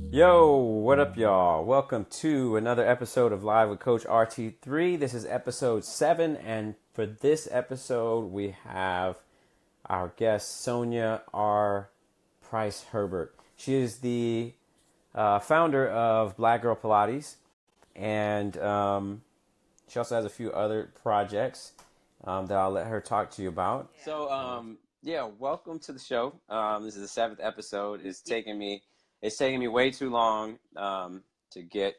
Yo, what up, y'all? Welcome to another episode of Live with Coach RT3. This is episode 7, and for this episode, we have our guest, Sonya R. Price Herbert. She is the founder of Black Girl Pilates, and she also has a few other projects that I'll let her talk to you about. So, welcome to the show. This is the 7th episode. It's taking me way too long to get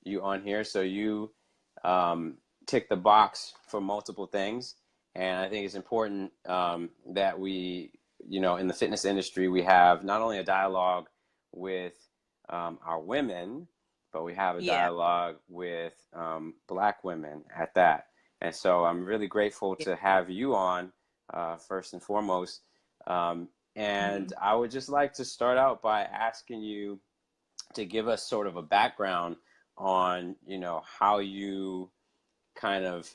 you on here. So you tick the box for multiple things, and I think it's important that we, in the fitness industry, we have not only a dialogue with our women, but we have a dialogue with Black women at that. And so I'm really grateful to have you on first and foremost. And I would just like to start out by asking you to give us sort of a background on, how you kind of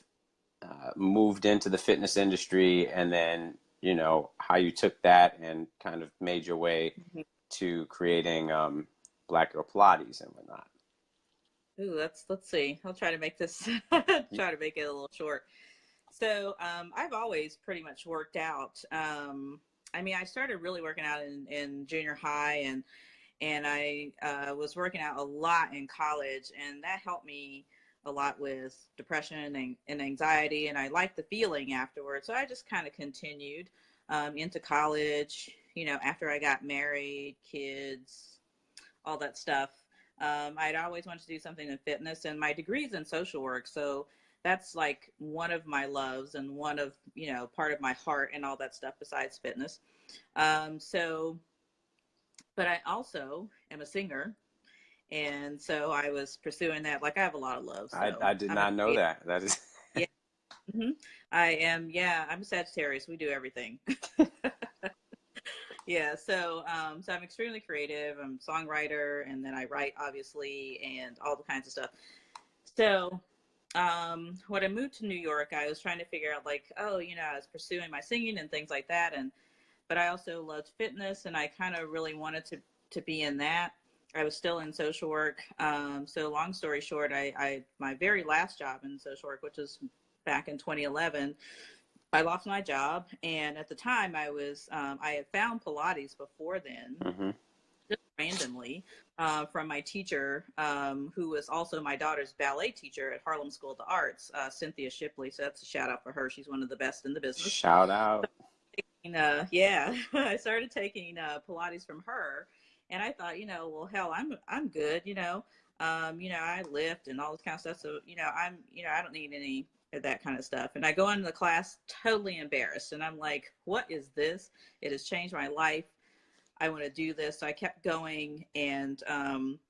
moved into the fitness industry, and then, how you took that and kind of made your way to creating Black Girl Pilates and whatnot. Ooh, let's see. I'll try to make this try to make it a little short. So I've always pretty much worked out. I started really working out in junior high, and I was working out a lot in college, and that helped me a lot with depression and anxiety, and I liked the feeling afterwards. So I just kind of continued into college, after I got married, kids, all that stuff. I'd always wanted to do something in fitness, and my degree's in social work, so that's like one of my loves and one of, part of my heart and all that stuff besides fitness. So, but I also am a singer, and so I was pursuing that. Like, I have a lot of love, so I did I'm a not know creative. that. That is. Yeah. hmm I am. Yeah, I'm a Sagittarius. We do everything. Yeah, so I'm extremely creative. I'm a songwriter, and then I write, obviously, and all the kinds of stuff. So when I moved to New York, I was trying to figure out, like, oh, I was pursuing my singing and things like that, and but I also loved fitness, and I kind of really wanted to be in that. I was still in social work. So long story short, I my very last job in social work, which was back in 2011, I lost my job, and at the time I had found Pilates before then, Hmm. just randomly, from my teacher, who was also my daughter's ballet teacher at Harlem School of the Arts, Cynthia Shipley. So that's a shout out for her. She's one of the best in the business. Shout out. Yeah, I started taking Pilates from her, and I thought, well, hell, I'm good. I lift and all this kind of stuff. So, I don't need any of that kind of stuff. And I go into the class totally embarrassed, and I'm like, what is this? It has changed my life. I want to do this. So I kept going, and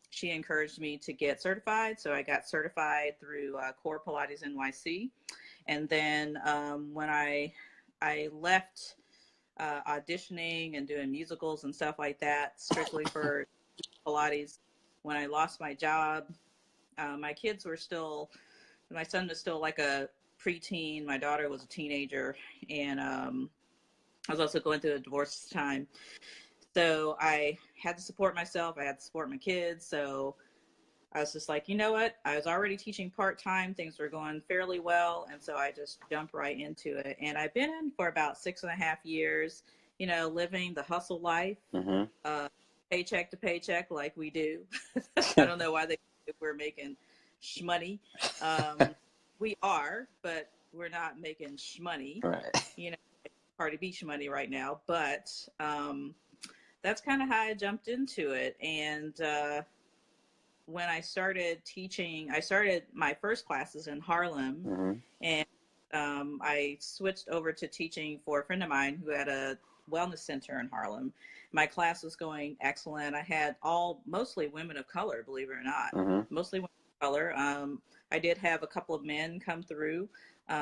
she encouraged me to get certified. So I got certified through Core Pilates NYC, and then when I left auditioning and doing musicals and stuff like that, strictly for Pilates. When I lost my job, my kids were still, my son was still like a preteen. My daughter was a teenager, and I was also going through a divorce time. So I had to support myself. I had to support my kids. So I was just like, you know what? I was already teaching part-time. Things were going fairly well. And so I just jumped right into it. And I've been in for about 6.5 years, living the hustle life, Hmm. uh, paycheck to paycheck like we do. I don't know why we're making shmoney. Um, we are, but we're not making shmoney. Right. You know, Cardi B shmoney right now. But that's kind of how I jumped into it. And when I started teaching, I started my first classes in Harlem, Hmm. and I switched over to teaching for a friend of mine who had a wellness center in Harlem. My class was going excellent. I had mostly women of color, believe it or not, Hmm. mostly women of color. I did have a couple of men come through,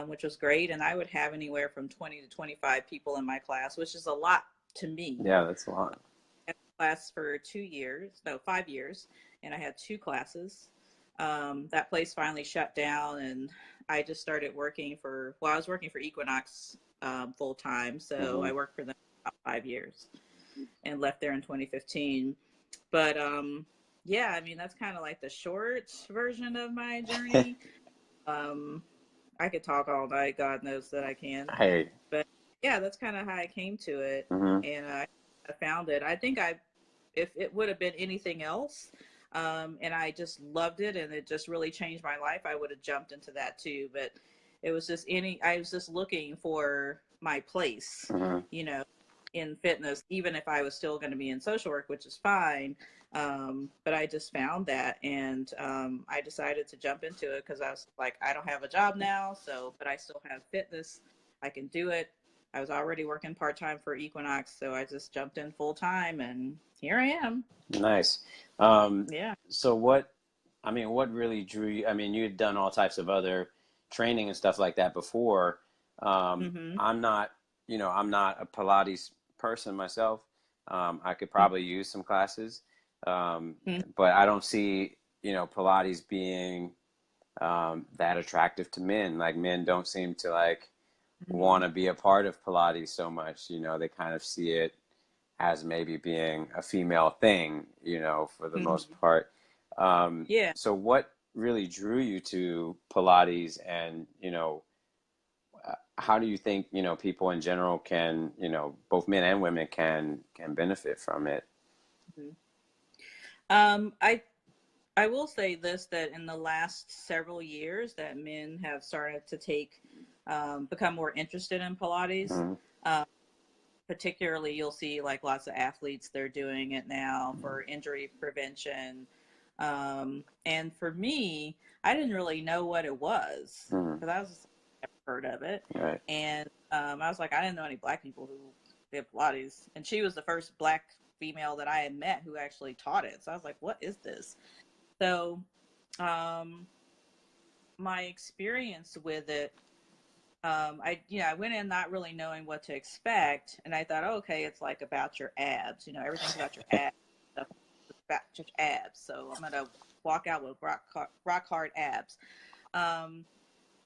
which was great, and I would have anywhere from 20 to 25 people in my class, which is a lot to me. Yeah, that's a lot. I had a class for 2 years, no, 5 years, and I had two classes. That place finally shut down, and I just started I was working for Equinox full time. So Hmm. I worked for them for about 5 years and left there in 2015. But yeah, I mean, that's kind of like the short version of my journey. Um, I could talk all night. God knows that I can. Hey. But yeah, that's kind of how I came to it, Mm-hmm. and I found it. I think if it would have been anything else, and I just loved it, and it just really changed my life, I would have jumped into that too. But it was just I was just looking for my place, Mm-hmm. you know, in fitness, even if I was still going to be in social work, which is fine. But I just found that, and I decided to jump into it because I was like, I don't have a job now, so but I still have fitness. I can do it. I was already working part-time for Equinox, so I just jumped in full-time, and here I am. Nice. Yeah. So what really drew you? I mean, you had done all types of other training and stuff like that before. Mm-hmm. I'm not, I'm not a Pilates person myself. I could probably use some classes, Mm-hmm. but I don't see, Pilates being that attractive to men. Like men don't seem to like Mm-hmm. want to be a part of Pilates so much. They kind of see it as maybe being a female thing, for the most Mm-hmm. part. Yeah. So what really drew you to Pilates, and, how do you think, people in general can, both men and women can benefit from it? Mm-hmm. I will say this, that in the last several years that men have started to become more interested in Pilates. Mm-hmm. Um, Particularly, you'll see like lots of athletes, they're doing it now for injury prevention. And for me, I didn't really know what it was Mm-hmm. because I was never heard of it. Right. And I was like, I didn't know any black people who did Pilates. And she was the first black female that I had met who actually taught it. So I was like, what is this? So um, my experience with it, I went in not really knowing what to expect, and I thought, oh, okay, it's like about your abs. Everything's about your abs. Stuff about your abs. So I'm gonna walk out with rock hard abs. Um,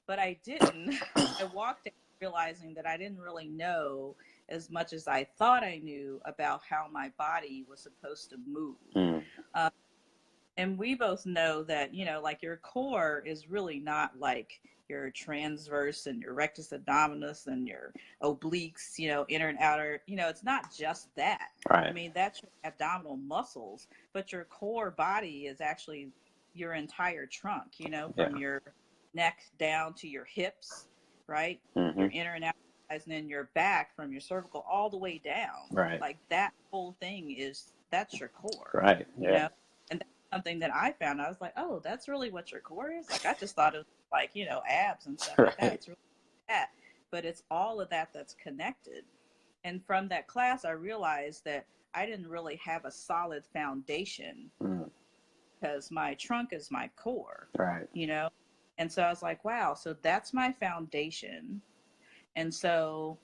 but I didn't. I walked out realizing that I didn't really know as much as I thought I knew about how my body was supposed to move. Mm. Um, and we both know that, like your core is really not like your transverse and your rectus abdominis and your obliques, inner and outer. It's not just that. I Right. mean, that's your abdominal muscles, but your core body is actually your entire trunk, Yeah. from your neck down to your hips, right? Mm-hmm. Your inner and outer thighs, and then your back from your cervical all the way down. Right. Like that whole thing that's your core, Right. you Yeah. know? And something that I found. I was like, oh, that's really what your core is? Like, I just thought it was like, abs and stuff like that. Right. It's really that. But it's all of that that's connected. And from that class, I realized that I didn't really have a solid foundation Mm. because my trunk is my core, Right. you know? And so I was like, wow, so that's my foundation. And so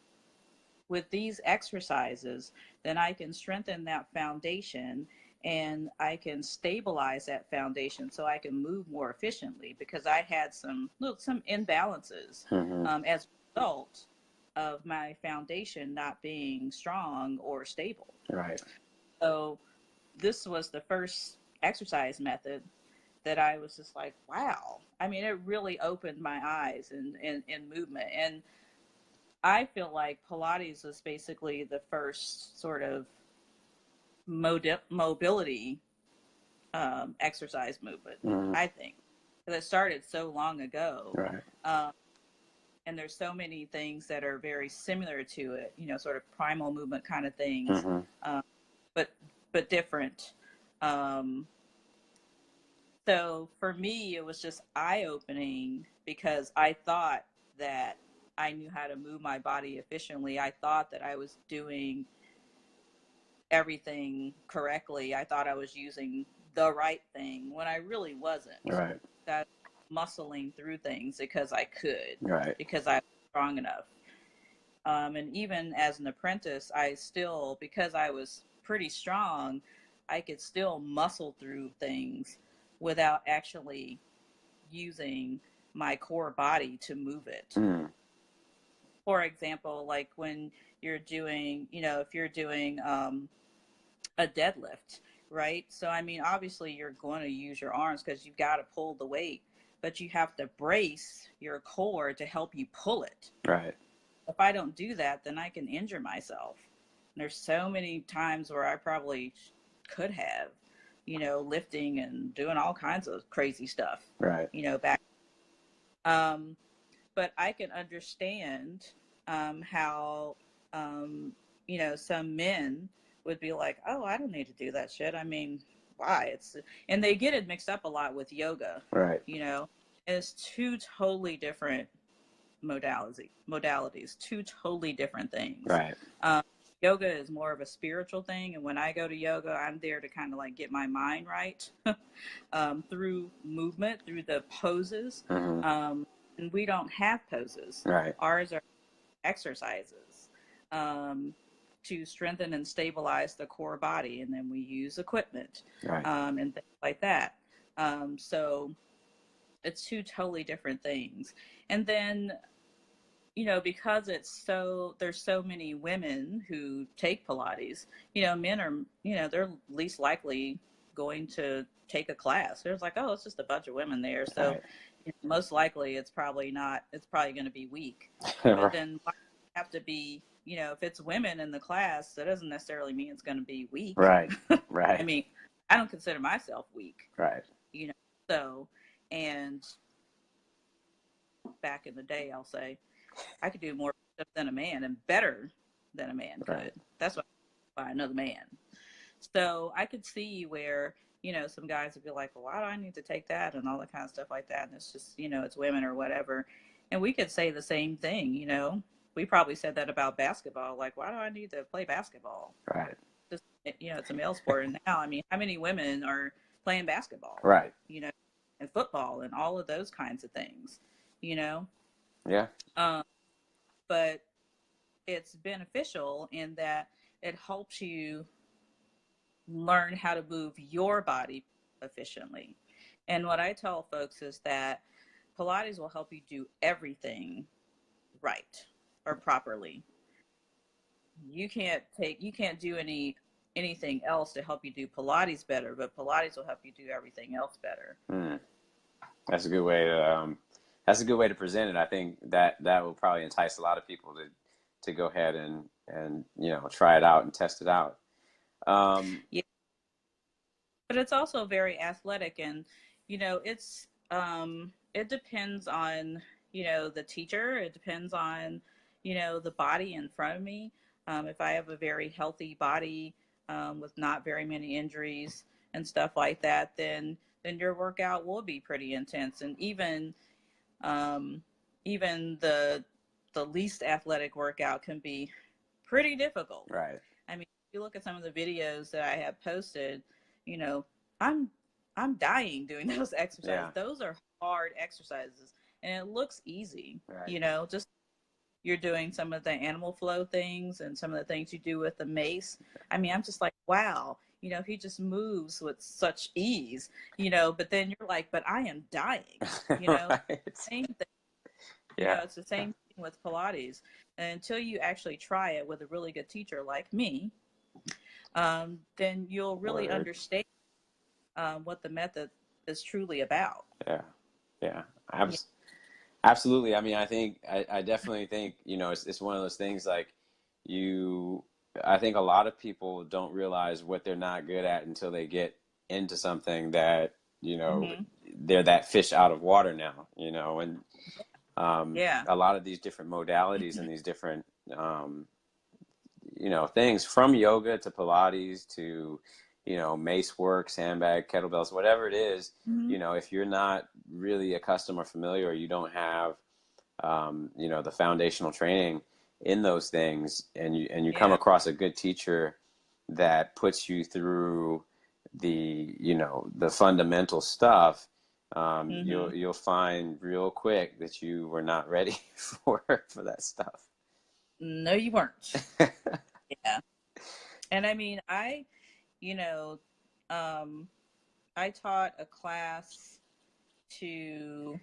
with these exercises, then I can strengthen that foundation and I can stabilize that foundation so I can move more efficiently because I had some imbalances Mm-hmm. as a result of my foundation not being strong or stable. Right. So this was the first exercise method that I was just like, wow. I mean, it really opened my eyes in movement. And I feel like Pilates was basically the first sort of mobility exercise movement, Mm-hmm. I think. Because it started so long ago. Right. Um, and there's so many things that are very similar to it, sort of primal movement kind of things, Mm-hmm. um, but different. Um, so for me, it was just eye opening because I thought that I knew how to move my body efficiently. I thought that I was doing everything correctly. I thought I was using the right thing when I really wasn't. Right. That muscling through things because I could, Right. because I was strong enough. And even as an apprentice, I still, because I was pretty strong, I could still muscle through things without actually using my core body to move it. Mm. For example, like when you're doing, if you're doing a deadlift, right? So, I mean, obviously you're going to use your arms because you've got to pull the weight, but you have to brace your core to help you pull it. Right. If I don't do that, then I can injure myself. And there's so many times where I probably could have, lifting and doing all kinds of crazy stuff, Right. back. Um, but I can understand how, some men would be like, oh, I don't need to do that shit. I mean, why? And they get it mixed up a lot with yoga, Right. It's two totally different modalities, two totally different things. Right. Yoga is more of a spiritual thing, and when I go to yoga, I'm there to kind of like get my mind right through movement, through the poses. And we don't have poses. Right. Ours are exercises to strengthen and stabilize the core body, and then we use equipment and things like that. So it's two totally different things. And then because there's so many women who take Pilates, men are, they're least likely going to take a class. There's like, oh, it's just a bunch of women there. So most likely it's probably going to be weak. But then why have to be, if it's women in the class, that doesn't necessarily mean it's going to be weak. Right. Right. I mean, I don't consider myself weak. Right. So, and back in the day, I'll say, I could do more stuff than a man and better than a man could. Right. That's why I buy another man. So I could see where, some guys would be like, well, why do I need to take that and all that kind of stuff like that? And it's just, it's women or whatever. And we could say the same thing, We probably said that about basketball. Like, why do I need to play basketball? Right. Just, it's a male sport. And now, I mean, how many women are playing basketball? Right. And football and all of those kinds of things, Yeah. But it's beneficial in that it helps you learn how to move your body efficiently. And what I tell folks is that Pilates will help you do everything right or properly. You can't do anything else to help you do Pilates better, but Pilates will help you do everything else better. That's a good way to present it. I think that will probably entice a lot of people to go ahead and try it out and test it out. Yeah, but it's also very athletic, and it's it depends on the teacher. It depends on the body in front of me. If I have a very healthy body with not very many injuries and stuff like that, then your workout will be pretty intense, and even the least athletic workout can be pretty difficult. Right. I mean, if you look at some of the videos that I have posted, I'm dying doing those exercises. Yeah. Those are hard exercises, and it looks easy. Right. Just you're doing some of the animal flow things and some of the things you do with the mace. I mean, I'm just like, wow, he just moves with such ease, but then you're like, but I am dying, right. Same thing. Yeah. It's the same thing with Pilates. And until you actually try it with a really good teacher like me, then you'll really understand what the method is truly about. Yeah. Absolutely. I mean, I definitely think, it's one of those things like I think a lot of people don't realize what they're not good at until they get into something that, they're that fish out of water now, and a lot of these different modalities and these different, things from yoga to Pilates to, mace work, sandbag, kettlebells, whatever it is, if you're not really accustomed or familiar, or you don't have, the foundational training in those things, and you come across a good teacher that puts you through the, the fundamental stuff, you'll find real quick that you were not ready for that stuff. No, you weren't. Yeah. And I mean, I taught a class I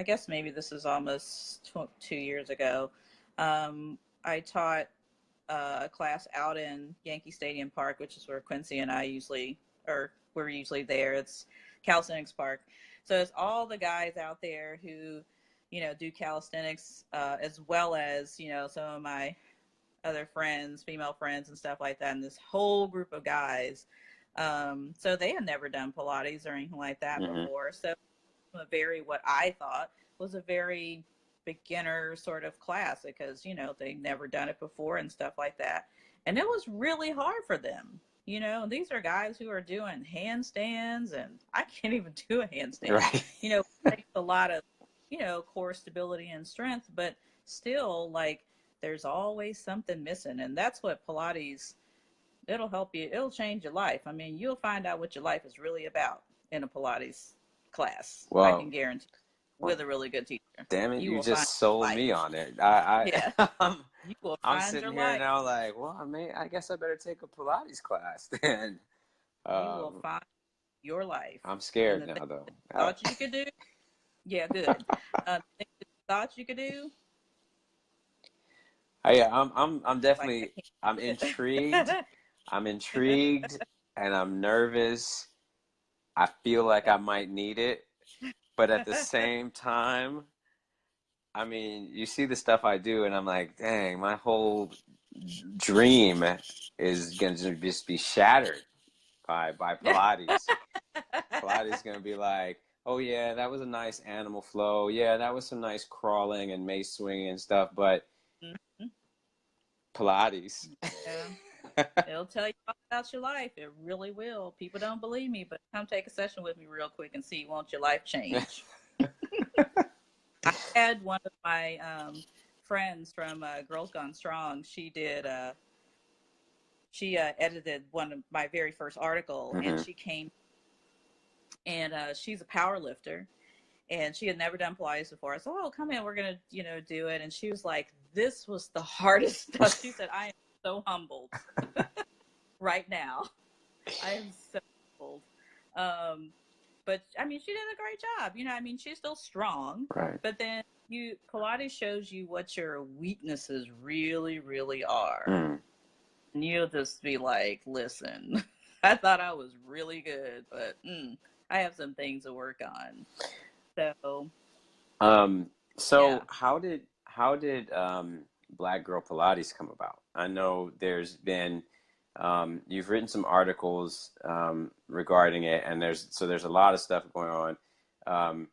guess maybe this is almost 2 years ago. I taught a class out in Yankee Stadium Park, which is where Quincy and I usually or we're usually there. It's Calisthenics Park. So it's all the guys out there who, do calisthenics, as well as, some of my other friends, female friends and stuff like that. And this whole group of guys. So they had never done Pilates or anything like that before. So what I thought was a very beginner sort of class because, they never done it before and stuff like that. And it was really hard for them. These are guys who are doing handstands, and I can't even do a handstand. Right. It takes a lot of, core stability and strength, but still, like, there's always something missing. And that's what Pilates, it'll help you. It'll change your life. I mean, you'll find out what your life is really about in a Pilates class. Well, I can guarantee with a really good teacher. Damn it, you just sold me on it. Yeah. You will I'm find sitting your here life. now like, well, I guess I better take a Pilates class then. You will find your life. I'm scared now, though. Thought you could do? Yeah, good. Things that you thought you could do? I'm definitely, I'm intrigued. I'm intrigued and I'm nervous. I feel like I might need it, but at the same time, I mean, you see the stuff I do, and I'm like, dang, my whole dream is going to just be shattered by Pilates. Pilates is going to be like, oh, yeah, that was a nice animal flow. Yeah, that was some nice crawling and mace swinging and stuff, but Pilates. Yeah. It'll tell you all about your life. It really will. People don't believe me, but come take a session with me real quick and see, won't your life change? I had one of my friends from Girls Gone Strong. She did. She edited one of my very first article, and she came, and she's a power lifter, and she had never done Pilates before. I said, "Oh, come in, we're gonna, do it." And she was like, "This was the hardest stuff." She said, "I am so humbled right now. I am so humbled." But I mean, she did a great job. I mean, she's still strong. Right. But then Pilates shows you what your weaknesses really, really are. And you'll just be like, listen, I thought I was really good, but I have some things to work on. So, how did Black Girl Pilates come about? I know there's been you've written some articles regarding it, and there's a lot of stuff going on.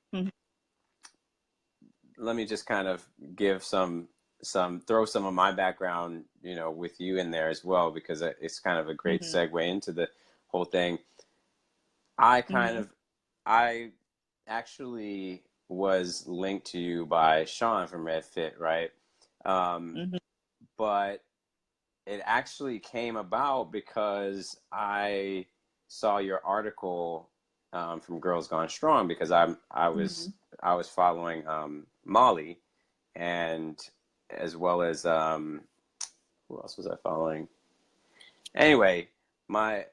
Let me just kind of give throw some of my background, with you in there as well, because it's kind of a great segue into the whole thing. I actually was linked to you by Sean from Red Fit, right? But it actually came about because I saw your article from Girls Gone Strong, because I was following Molly, and as well as who else was I following? Anyway, my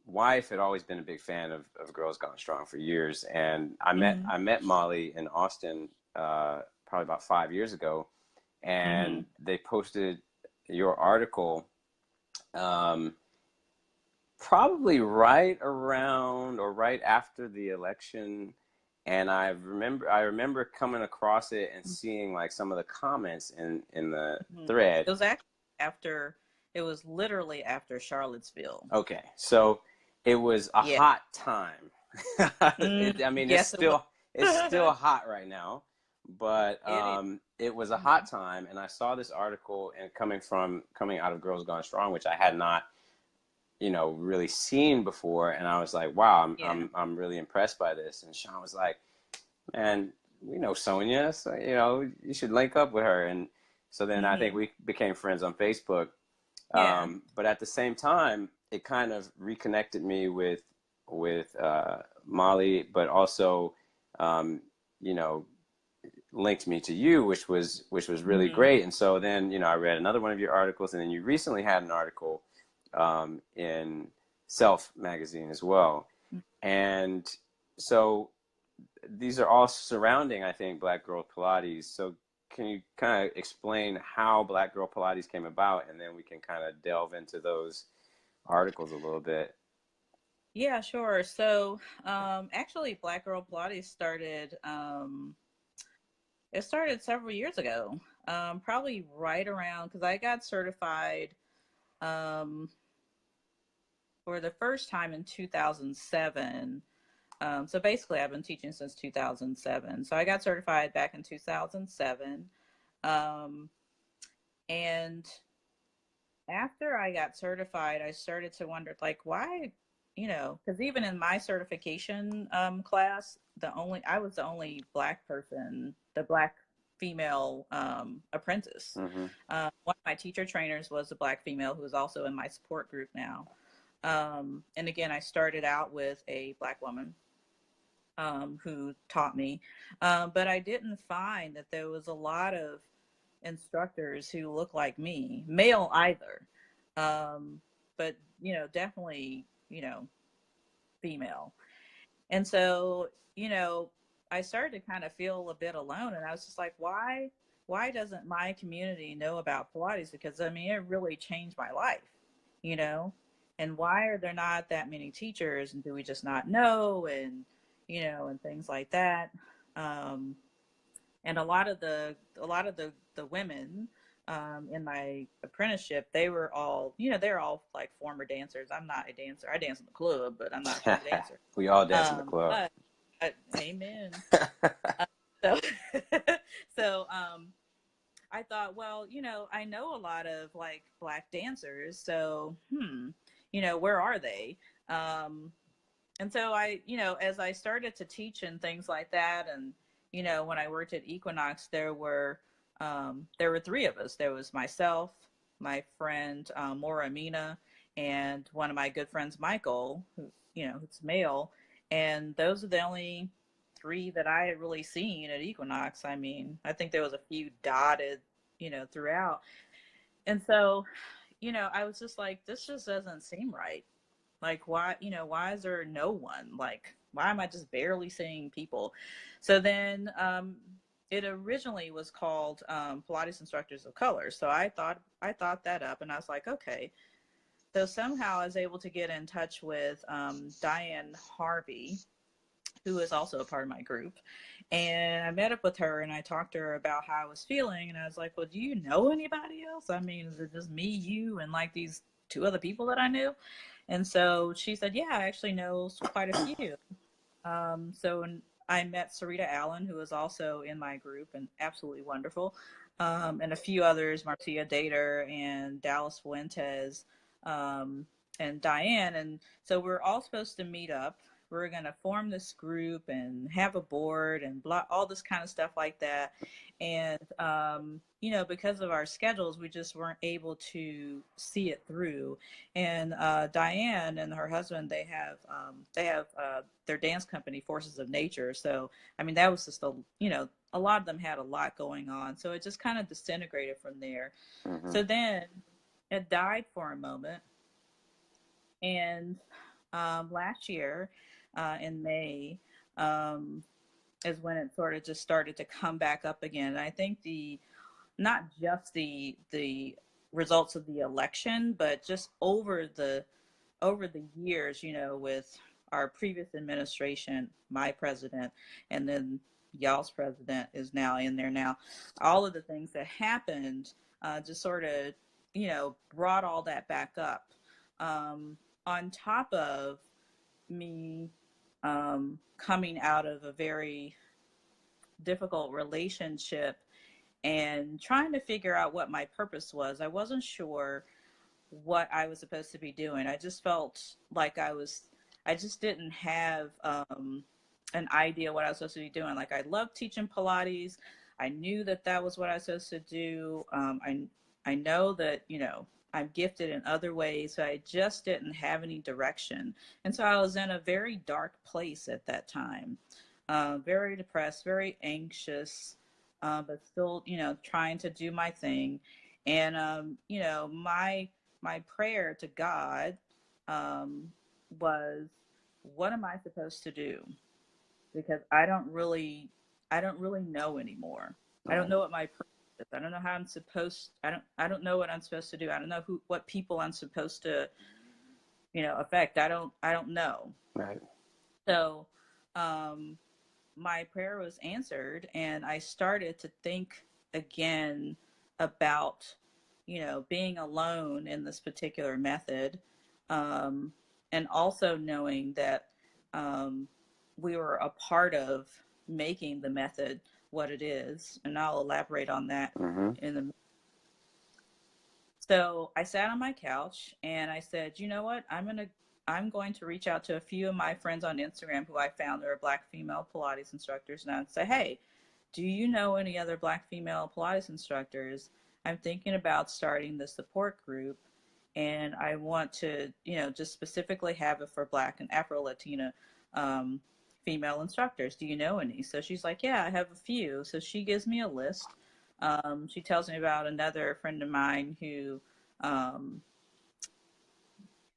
wife had always been a big fan of Girls Gone Strong for years, and I met Molly in Austin probably about 5 years ago, and they posted your article probably right around or right after the election, and I remember coming across it and seeing like some of the comments in the thread. It was actually it was literally after Charlottesville. Okay, so it was a hot time. I mean, yes, it's still hot right now, but it was a hot time, and I saw this article and coming out of Girls Gone Strong, which I had not, really seen before, and I was like, wow, I'm really impressed by this. And Sean was like, man, we know Sonya, so you should link up with her. And so then I think we became friends on Facebook. But at the same time, it kind of reconnected me with Molly, but also linked me to you, which was really great. And so then I read another one of your articles, and then you recently had an article in Self magazine as well. And so these are all surrounding, I think, Black Girl Pilates. So can you kind of explain how Black Girl Pilates came about, and then we can kind of delve into those articles a little bit? Yeah, sure. So, actually, Black Girl Pilates started. It started several years ago. Probably right around because I got certified um, for the first time in 2007. So basically, I've been teaching since 2007. So I got certified back in 2007. Um, and after I got certified, I started to wonder, like, why, because even in my certification class, I was the only Black person, the Black female apprentice. Mm-hmm. One of my teacher trainers was a Black female who is also in my support group now. And again, I started out with a Black woman who taught me, but I didn't find that there was a lot of instructors who look like me, male either, but definitely female. And so I started to kind of feel a bit alone, and I was just like, why doesn't my community know about Pilates? Because I mean, it really changed my life, you know. And why are there not that many teachers, and do we just not know, and and things like that. Um, and a lot of the women in my apprenticeship, they were all they're all like former dancers. I'm not a dancer. I dance in the club, but I'm not a former dancer. We all dance in the club. But amen. Uh, so so I thought, well, I know a lot of like Black dancers, so where are they? Um, and so as I started to teach and things like that, and when I worked at Equinox, there were three of us. There was myself, my friend Maura Amina, and one of my good friends, Michael, who's male, and those are the only three that I had really seen at Equinox. I mean, I think there was a few dotted, throughout, and so I was just like, this just doesn't seem right. Like, why is there no one? Like, why am I just barely seeing people? So then it originally was called Pilates Instructors of Color. So I thought that up, and I was like, okay. So somehow I was able to get in touch with Diane Harvey, who is also a part of my group. And I met up with her, and I talked to her about how I was feeling. And I was like, well, do you know anybody else? I mean, is it just me, you, and like these two other people that I knew? And so she said, yeah, I actually know quite a few. So I met Sarita Allen, who is also in my group and absolutely wonderful, and a few others, Marcia Dater and Dallas Fuentes, um, and Diane. And so we're all supposed to meet up. We're going to form this group and have a board and blah, all this kind of stuff like that. And, because of our schedules, we just weren't able to see it through. And Diane and her husband, they have their dance company, Forces of Nature. So I mean, that was just a lot of them had a lot going on. So it just kind of disintegrated from there. Mm-hmm. So then it died for a moment, and last year in May um, is when it sort of just started to come back up again. And I think not just the results of the election, but just over the years, with our previous administration, my president, and then y'all's president is now in there now. All of the things that happened just sort of, brought all that back up. On top of me coming out of a very difficult relationship and trying to figure out what my purpose was. I wasn't sure what I was supposed to be doing. I just felt like I just didn't have an idea what I was supposed to be doing. Like, I loved teaching Pilates. I knew that that was what I was supposed to do. I know that, I'm gifted in other ways, so I just didn't have any direction. And so I was in a very dark place at that time, very depressed, very anxious, but still, trying to do my thing. And, my prayer to God was, what am I supposed to do? Because I don't really know anymore. I don't Right. know what my purpose is. I don't know how I'm supposed. I don't know what I'm supposed to do. I don't know what people I'm supposed to effect. I don't know. Right. So, um, my prayer was answered, and I started to think again about, being alone in this particular method, um, and also knowing that um, we were a part of making the method what it is, and I'll elaborate on that Mm-hmm. in the. So I sat on my couch and I said, you know what? I'm going to reach out to a few of my friends on Instagram who I found are Black female Pilates instructors, and I'd say, hey, do you know any other Black female Pilates instructors? I'm thinking about starting the support group, and I want to, just specifically have it for Black and Afro Latina um, female instructors. Do you know any? So she's like, yeah, I have a few. So she gives me a list. She tells me about another friend of mine who um,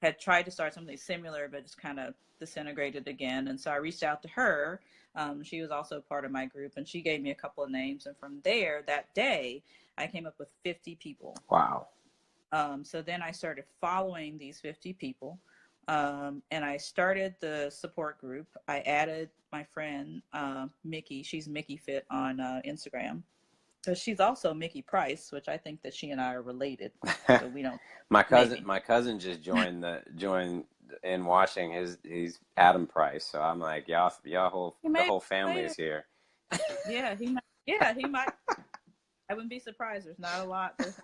had tried to start something similar, but just kind of disintegrated again. And so I reached out to her. She was also part of my group, and she gave me a couple of names. And from there, that day, I came up with 50 people. Wow. So then I started following these 50 people, and I started the support group. I added my friend Mickey. She's Mickey Fit on Instagram. So she's also Mickey Price, which I think that she and I are related. So we don't. My Maybe. cousin just joined in watching he's Adam Price. So I'm like, the whole family is here. Yeah, he might. Yeah, he might. I wouldn't be surprised. There's not a lot. There's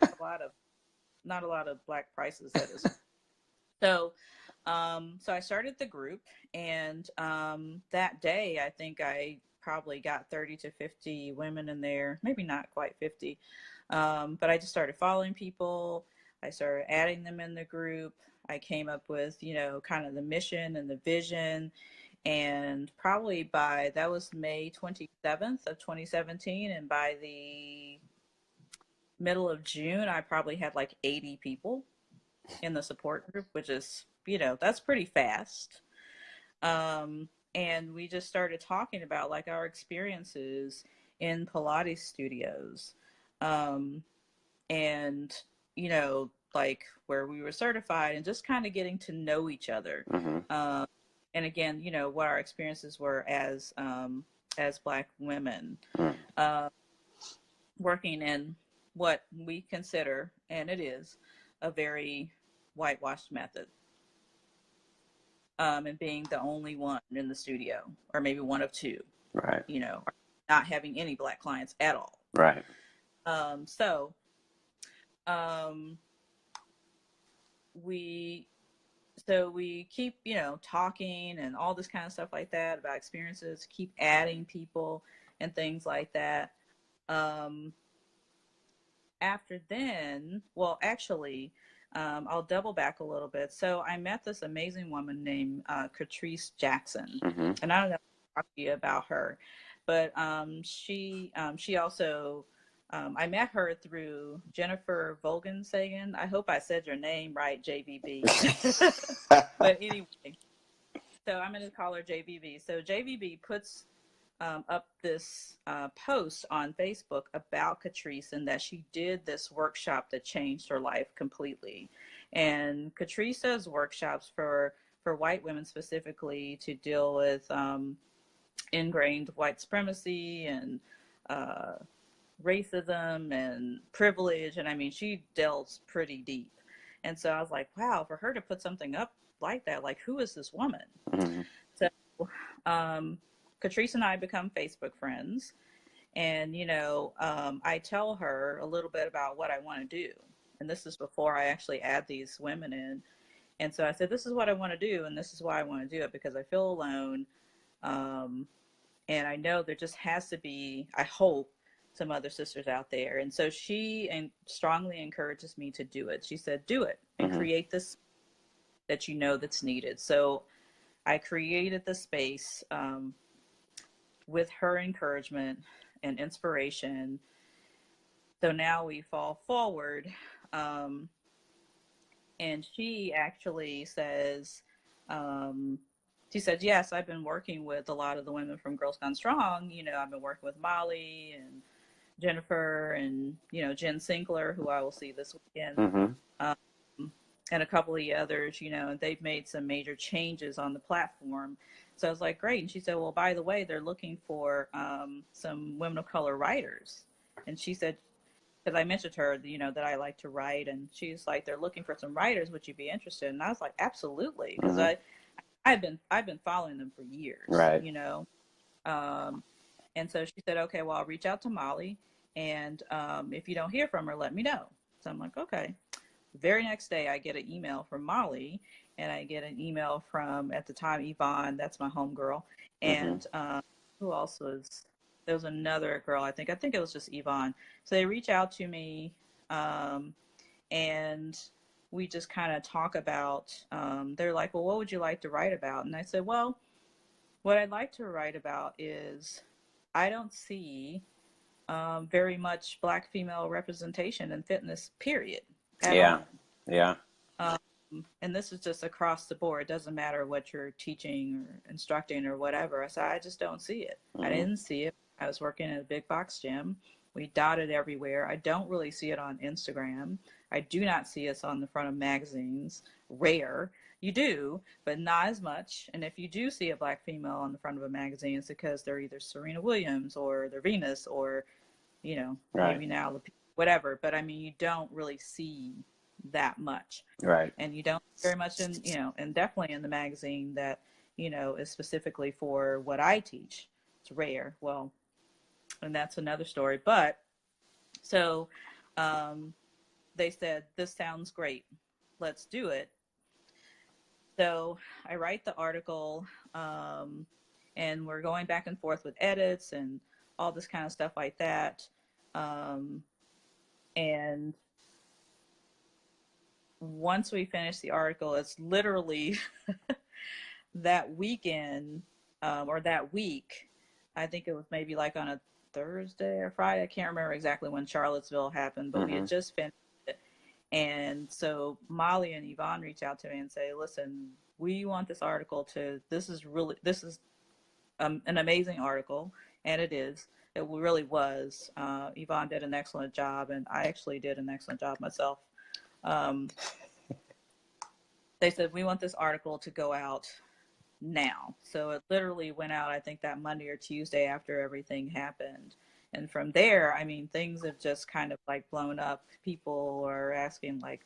not a lot of Black Prices that is. So, so I started the group, and that day I think I probably got 30 to 50 women in there. Maybe not quite 50, but I just started following people. I started adding them in the group. I came up with, kind of the mission and the vision. And probably that was May 27th of 2017. And by the middle of June, I probably had like 80 people in the support group, which is, that's pretty fast. And we just started talking about like our experiences in Pilates studios. Um, and, like where we were certified, and just kind of getting to know each other. Mm-hmm. And again, what our experiences were as Black women, Mm. working in what we consider, and it is, a very whitewashed method, and being the only one in the studio, or maybe one of two, Right. Not having any Black clients at all. Right. So um, we keep, talking and all this kind of stuff like that about experiences, keep adding people and things like that. After then, well, actually, I'll double back a little bit. So I met this amazing woman named Catrice Jackson, Mm-hmm. and I don't know if I talked to you about her, but she also, I met her through Jennifer Volgensagen. I hope I said your name right, JVB. But anyway, so I'm going to call her JVB. So JVB puts up this post on Facebook about Catrice, and that she did this workshop that changed her life completely. And Catrice does workshops for white women specifically to deal with ingrained white supremacy and racism and privilege. And I mean, she delves pretty deep. And so I was like, wow, for her to put something up like that, like, who is this woman? Mm-hmm. So Catrice and I become Facebook friends. And, I tell her a little bit about what I want to do. And this is before I actually add these women in. And so I said, this is what I want to do. And this is why I want to do it, because I feel alone. And I know there just has to be, I hope, some other sisters out there. And so she strongly encourages me to do it. She said, do it and Mm-hmm. create this that that's needed. So I created the space with her encouragement and inspiration. So now we fall forward. And she actually says, she said, yes, I've been working with a lot of the women from Girls Gone Strong. I've been working with Molly and Jennifer and, Jen Sinkler, who I will see this weekend. Mm-hmm. Um, and a couple of the others, and they've made some major changes on the platform. So I was like, great. And she said, well, by the way, they're looking for some women of color writers. And she said, because I mentioned to her, that I like to write, and she's like, they're looking for some writers. Would you be interested? And I was like, absolutely, because Mm-hmm. I've been following them for years, Right. And so she said, okay, well, I'll reach out to Molly, and if you don't hear from her, let me know. So I'm like, okay. The very next day, I get an email from Molly, and I get an email from, at the time, Yvonne. That's my homegirl, Mm-hmm. and who else was? There was another girl. I think it was just Yvonne. So they reach out to me, um, and we just kind of talk about. They're like, well, what would you like to write about? And I said, well, what I'd like to write about is I don't see very much Black female representation in fitness, period, at Yeah. all. Yeah. Um, and this is just across the board. It doesn't matter what you're teaching or instructing or whatever. I said, I just don't see it. I Mm-hmm. didn't see it. I was working in a big box gym. We dotted everywhere. I don't really see it on Instagram. I do not see us on the front of magazines. Rare. You do, but not as much. And if you do see a Black female on the front of a magazine, it's because they're either Serena Williams or they're Venus or, Right. maybe now whatever. But I mean, you don't really see that much. Right. And you don't very much in, and definitely in the magazine that, is specifically for what I teach. It's rare. Well, and that's another story. But so they said, this sounds great. Let's do it. So I write the article, and we're going back and forth with edits and all this kind of stuff like that. Um, and once we finish the article, it's literally that weekend, or that week. I think it was maybe like on a Thursday or Friday. I can't remember exactly when Charlottesville happened, but we Mm-hmm. had just finished it. And so Molly and Yvonne reach out to me and say, listen, we want this article this is an amazing article. And it is. It really was. Yvonne did an excellent job, and I actually did an excellent job myself. Um, they said, we want this article to go out now. So it literally went out, I think, that Monday or Tuesday after everything happened. And from there, I mean, things have just kind of like blown up. People are asking, like,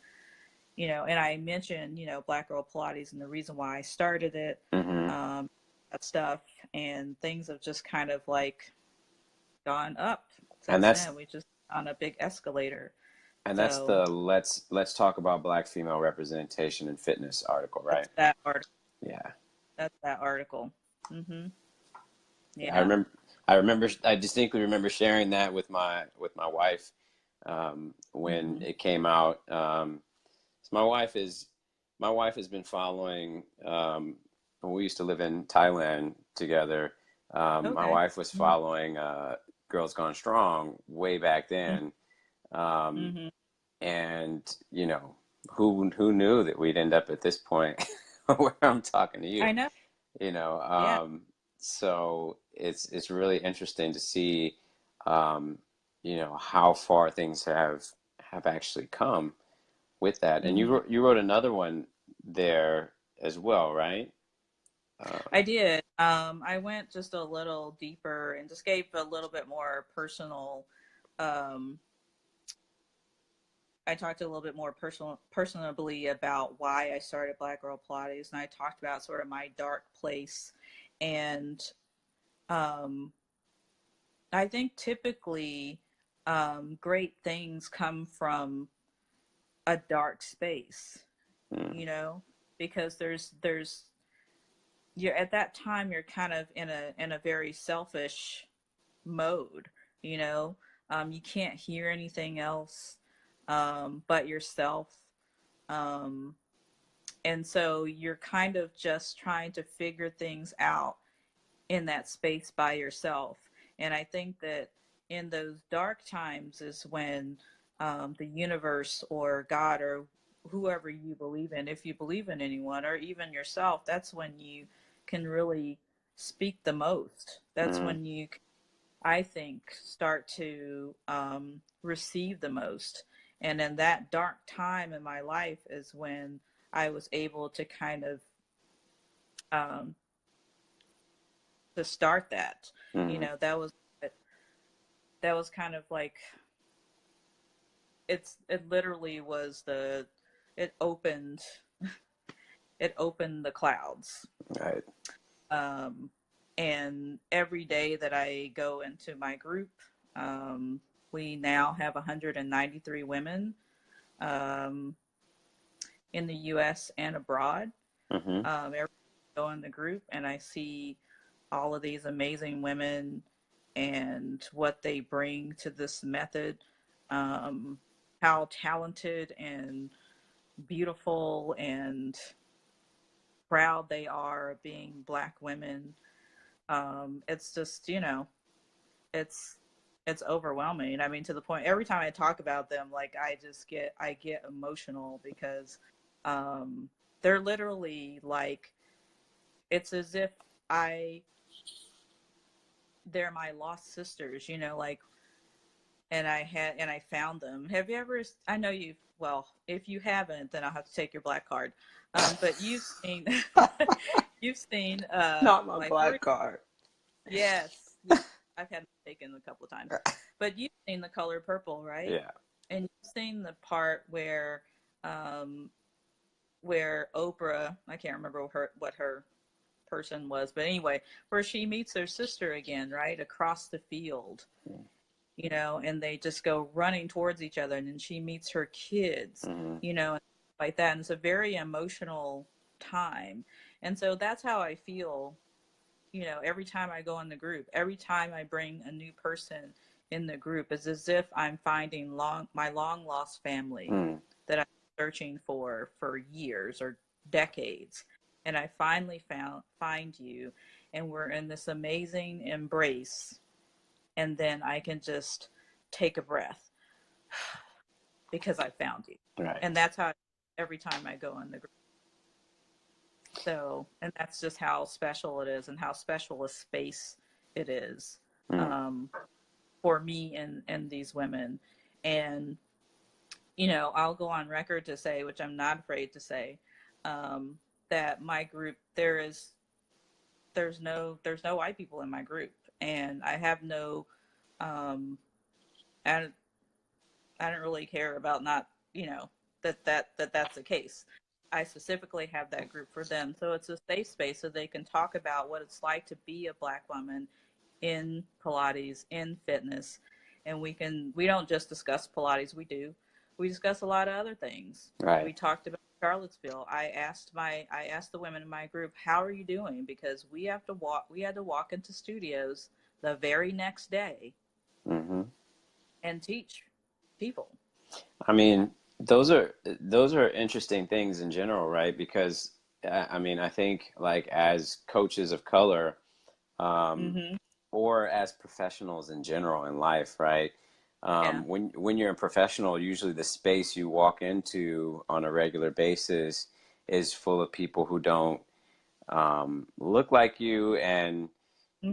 and I mentioned, Black Girl Pilates and the reason why I started it, Mm-hmm. that stuff. And things have just kind of like gone up And since that's then. We just on a big escalator. and that's So the let's talk about Black female representation in fitness article, right? that's that article. Yeah. That's that article. Mm-hmm. Yeah, I Yeah. remember. I remember. I distinctly remember sharing that with my wife when Mm-hmm. it came out. So my wife has been following. When we used to live in Thailand together. My Okay. wife was following Girls Gone Strong way back then, um, Mm-hmm. and who knew that we'd end up at this point where I'm talking to you. I know. you know Yeah. um so it's really interesting to see um how far things have actually come with that. And Mm-hmm. you wrote another one there as well, right? I did. I went just a little deeper and just gave a little bit more personal. Um, I talked a little bit more personally about why I started Black Girl Pilates, and I talked about sort of my dark place. And um, I think typically great things come from a dark space, Mm, you know, because there's you're at that time you're kind of in a very selfish mode, you know. You can't hear anything else but yourself, um, and so you're kind of just trying to figure things out in that space by yourself. And I think that in those dark times is when the universe or God or whoever you believe in, if you believe in anyone or even yourself, that's when you can really speak the most. That's mm, when I think, start to receive the most. And in that dark time in my life is when I was able to kind of um, to start that. You Mm-hmm. know, that was kind of like it literally was it opened it opened the clouds. Right. Um, and every day that I go into my group, we now have 193 women um, in the U.S. and abroad. Mm-hmm. Every time I go in the group, and I see all of these amazing women and what they bring to this method, um, how talented and beautiful and proud they are of being Black women. It's just, you know, it's it's overwhelming. I mean, to the point every time I talk about them, like I get emotional because um, they're literally like it's as if I they're my lost sisters, you know, like and I found them. Have you ever? I know you've. Well, if you haven't, then I'll have to take your black card. But you've seen, you've seen Not my my three. black card. Yes, yes, I've had it taken a couple of times. But you've seen the color purple, right? Yeah. And you've seen the part um, where Oprah, I can't remember what her person was, but anyway, where she meets her sister again, right across the field, you know, and they just go running towards each other, and then she meets her kids, Mm-hmm. you know, like that, and it's a very emotional time, and so that's how I feel, you know, every time I go in the group, every time I bring a new person in the group, it's as if I'm finding my long lost family Mm. that I'm searching for years or decades, and I finally find you, and we're in this amazing embrace, and then I can just take a breath because I found you. Right. And that's how every time I go in the group. So, and that's just how special it is and how special a space it is Mm. um, for me and these women. And, you know, I'll go on record to say, which I'm not afraid to say, that my group, there's no white people in my group. And I have no, um, I, I don't really care about not, you know, that's the case. I specifically have that group for them. So it's a safe space so they can talk about what it's like to be a Black woman in Pilates, in fitness. And we don't just discuss Pilates, we discuss a lot of other things. Right. We talked about Charlottesville. I asked the women in my group, how are you doing? Because we had to walk into studios the very next day Mm-hmm. and teach people. I mean, those are interesting things in general, right? Because I mean, I think like as coaches of color, um, Mm-hmm. or as professionals in general in life, right? Yeah. When you're a professional, usually the space you walk into on a regular basis is full of people who don't look like you, and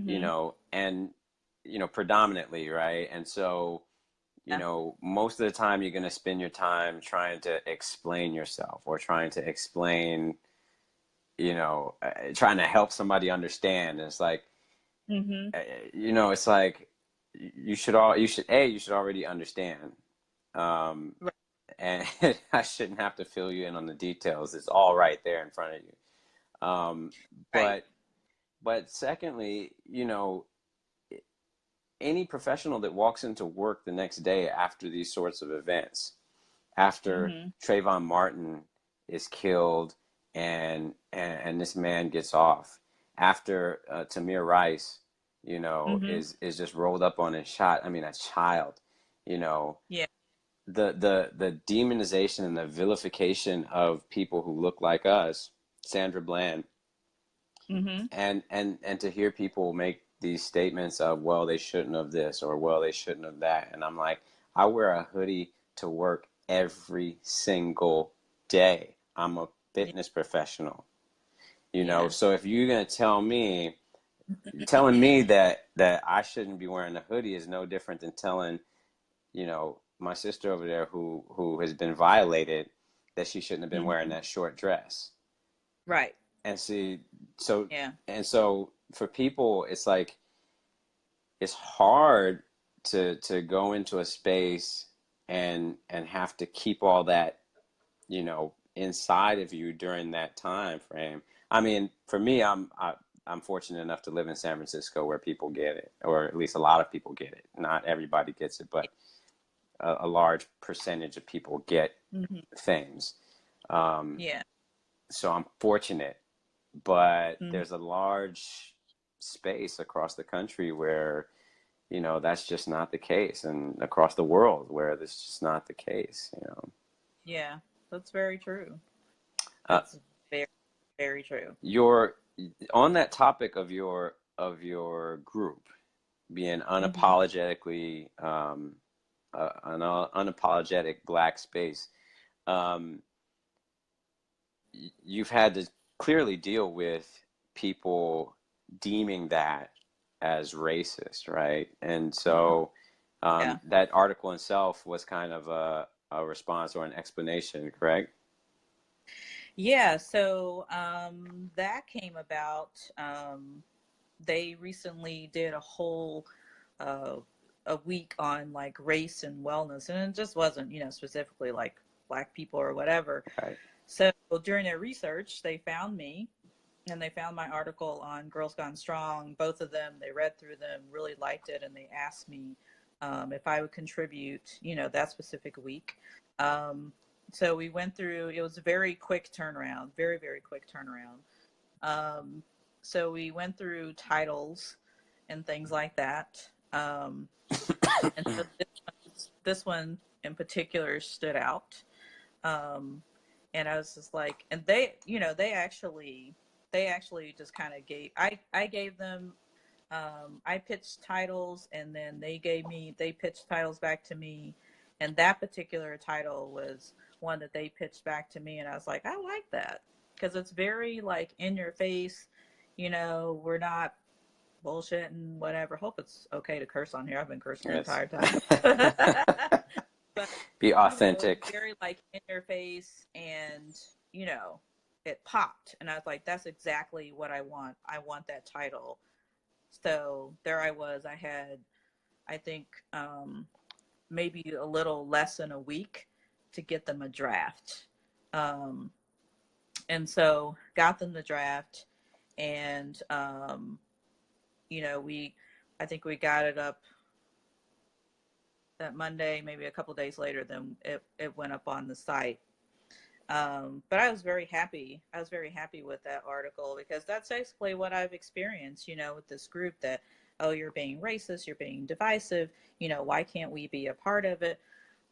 you Mm-hmm. know, and you know, predominantly, right? And so you Yeah. know, most of the time you're going to spend your time trying to explain yourself or trying to explain, you know, trying to help somebody understand. And it's like, Mm-hmm. you know, it's like you should already understand. Um, Right. and I shouldn't have to fill you in on the details. It's all right there in front of you. Right. But secondly, you know, any professional that walks into work the next day after these sorts of events, after Mm-hmm. Trayvon Martin is killed and this man gets off, after Tamir Rice, you know, Mm-hmm. is just rolled up on and shot. I mean, a child, you know, Yeah. the demonization and the vilification of people who look like us, Sandra Bland, Mm-hmm. and to hear people make these statements of, well, they shouldn't have this or well, they shouldn't have that, and I'm like, I wear a hoodie to work every single day. I'm a Yeah. fitness professional, you know. Yeah. So if you're gonna telling me that I shouldn't be wearing a hoodie is no different than telling, you know, my sister over there who has been violated, that she shouldn't have been wearing Mm-hmm. that short dress. Right. And see, so Yeah. so for people, it's like it's hard to go into a space and have to keep all that, inside of you during that time frame. I mean, for me, I'm fortunate enough to live in San Francisco where people get it, or at least a lot of people get it. Not everybody gets it, but a large percentage of people get Mm-hmm. things. Um, Yeah. so I'm fortunate, but Mm-hmm. there's a large space across the country where, that's just not the case, and across the world where that's just not the case. Yeah. That's very true. Uh, That's very, very true. your on that topic of your group being Mm-hmm. unapologetically an unapologetic black space, um, you've had to clearly deal with people deeming that as racist, right? And so Yeah. that article itself was kind of a response or an explanation, correct? Yeah. So that came about. They recently did a whole uh, a week on like race and wellness, and it just wasn't, specifically like black people or whatever. Right. So during their research, they found me and they found my article on Girls Gone Strong. Both of them, they read through them, really liked it, and they asked me if I would contribute, that specific week. Um, so we went through, it was a very quick turnaround, very, very quick turnaround. Um, so we went through titles and things like that. And so this one in particular stood out. Um, and I was just like, and they actually just kind of I gave them, I pitched titles and then they pitched titles back to me. And that particular title was one that they pitched back to me. And I was like, I like that because it's very like in your face, we're not bullshitting, whatever. Hope it's okay to curse on here. I've been cursing the Yes. entire time. But Be it's authentic. very like in your face and you know, it popped and I was like, that's exactly what I want. I want that title. So there I was. I had, I think, maybe a little less than a week to get them a draft. Um, and so got them the draft and we I think we got it up that Monday, maybe a couple days later, then it went up on the site. But I was very happy. I was very happy with that article because that's basically what I've experienced, with this group that, oh, you're being racist, you're being divisive, why can't we be a part of it?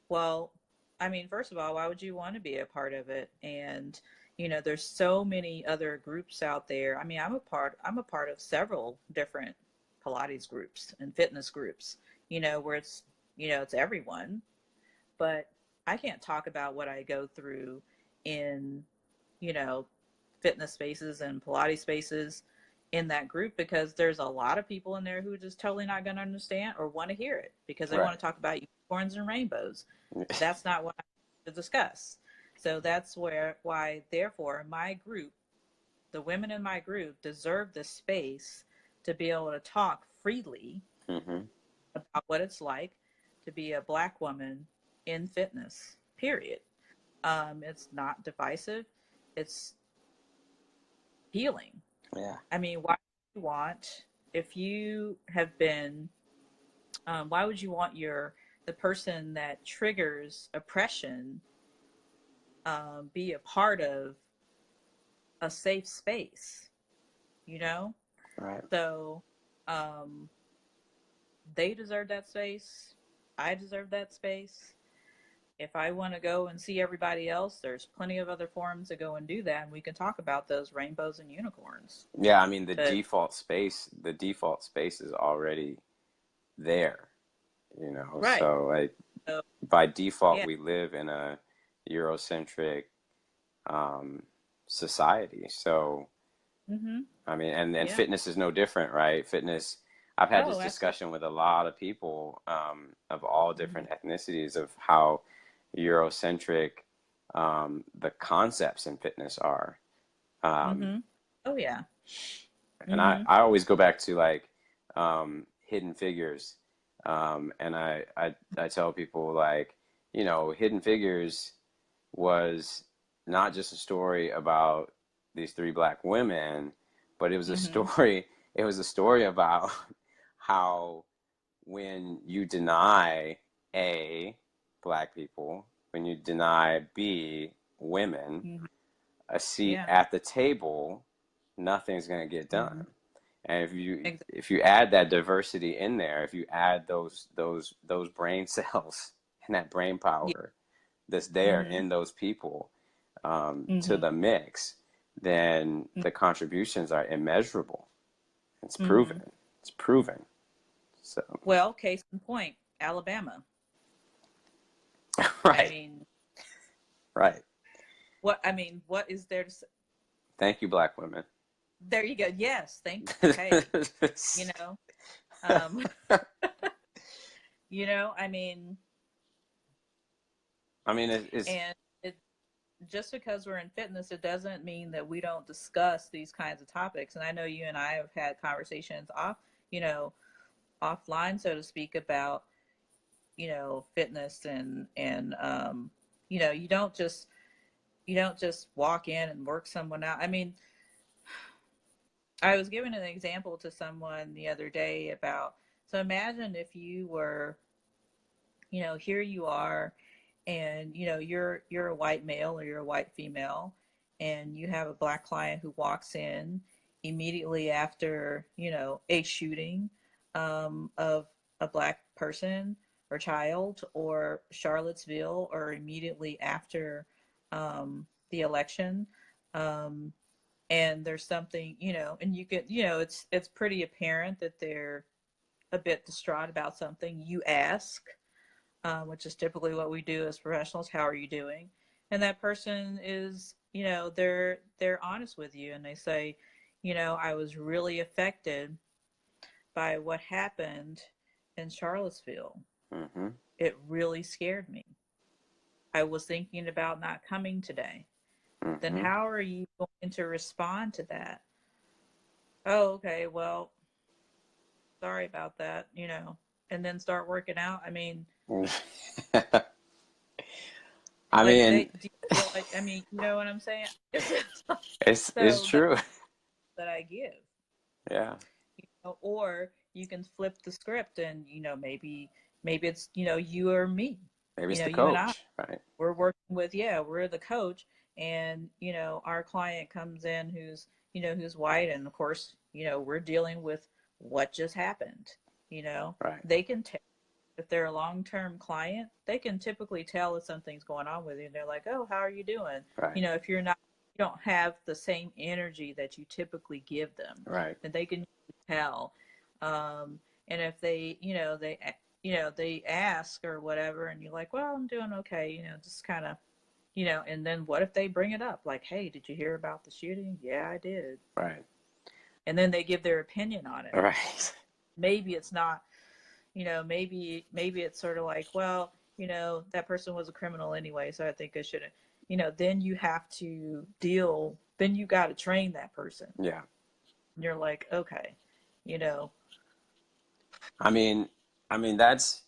Well, I mean, first of all, why would you want to be a part of it? And, there's so many other groups out there. I mean, I'm a part of several different Pilates groups and fitness groups, where it's everyone, but I can't talk about what I go through in, you know, fitness spaces and Pilates spaces in that group because there's a lot of people in there who are just totally not going to understand or want to hear it because they want Right. to talk about unicorns and rainbows. That's not what I want to discuss. So that's why, therefore, my group, the women in my group, deserve this space to be able to talk freely Hmm. about what it's like to be a black woman in fitness, period. It's not divisive, it's healing. Yeah. I mean, why would you want, if you have been, why would you want the person that triggers oppression be a part of a safe space, you know? Right. So um, they deserve that space. I deserve that space. If I want to go and see everybody else, there's plenty of other forums to go and do that, and we can talk about those rainbows and unicorns. Yeah, I mean But the default space is already there, right, so like so by default yeah, we live in a Eurocentric um society. So mm-hmm, I mean, and yeah, fitness is no different, right? Fitness, I've had this Oh, absolutely. discussion with a lot of people of all different ethnicities of how Eurocentric the concepts in fitness are. Um, Mm-hmm. Oh yeah. and Mm-hmm. I always go back to like Hidden Figures. And I tell people like, you know, Hidden Figures was not just a story about these three black women, but it was a Mm-hmm. story, it was a story about how when you deny A, black people, when you deny B, women, Mm-hmm. a seat Yeah. at the table, nothing's going to get Mm-hmm. done. And Exactly. if you add that diversity in there, if you add those brain cells and that brain Yeah. power that's there Mm-hmm. in those people to Mm-hmm. the mix, then the contributions are immeasurable. It's Mm-hmm. proven. It's proven. So Well, case in point, Alabama. I right, mean, right. what is there to say? Thank you, black women. There you go. Yes, thank. Hey, you know, um, I mean, I mean, it's and it just because we're in fitness, it doesn't mean that we don't discuss these kinds of topics. And I know you and I have had conversations you know, offline, so to speak, about fitness and you don't just walk in and work someone out. I mean, I was giving an example to someone the other day about, so imagine if you were, here you are, and you're a white male or you're a white female, and you have a black client who walks in immediately after a shooting of a black person or child, or Charlottesville, or immediately after the election. Um, and there's something, and you get, it's pretty apparent that they're a bit distraught about something. You ask, which is typically what we do as professionals. How are you doing? And that person is, they're honest with you, and they say, I was really affected by what happened in Charlottesville. mm-hmm, It really scared me. I was thinking about not coming today. Then mm-hmm. how are you going to respond to that? Oh, okay, well, sorry about that, and then start working out. I mean, I like, mean, do you feel like, I mean, you know what I'm saying? it's So that's true. that I give, Yeah, or you can flip the script, and maybe it's you or me, maybe it's the you and I, coach, right? we're working with, yeah, we're the coach, and our client comes in who's white, and of course we're dealing with what just happened. you know Right, they can tell. If they're a long-term client, they can typically tell if something's going on with you. They're like, oh, how are you doing? right, If you don't have the same energy that you typically give them, right, then they can tell. And if they ask or whatever, and you're like, well, I'm doing okay, just kind of, and then what if they bring it up? Like, hey, did you hear about the shooting? Yeah, I did. right, And then they give their opinion on it. right, Maybe it's not, maybe it's sort of like, well, that person was a criminal anyway, so I think I shouldn't. Then you have to deal. Then you got to train that person. yeah. And you're like, okay, you know, I mean, that's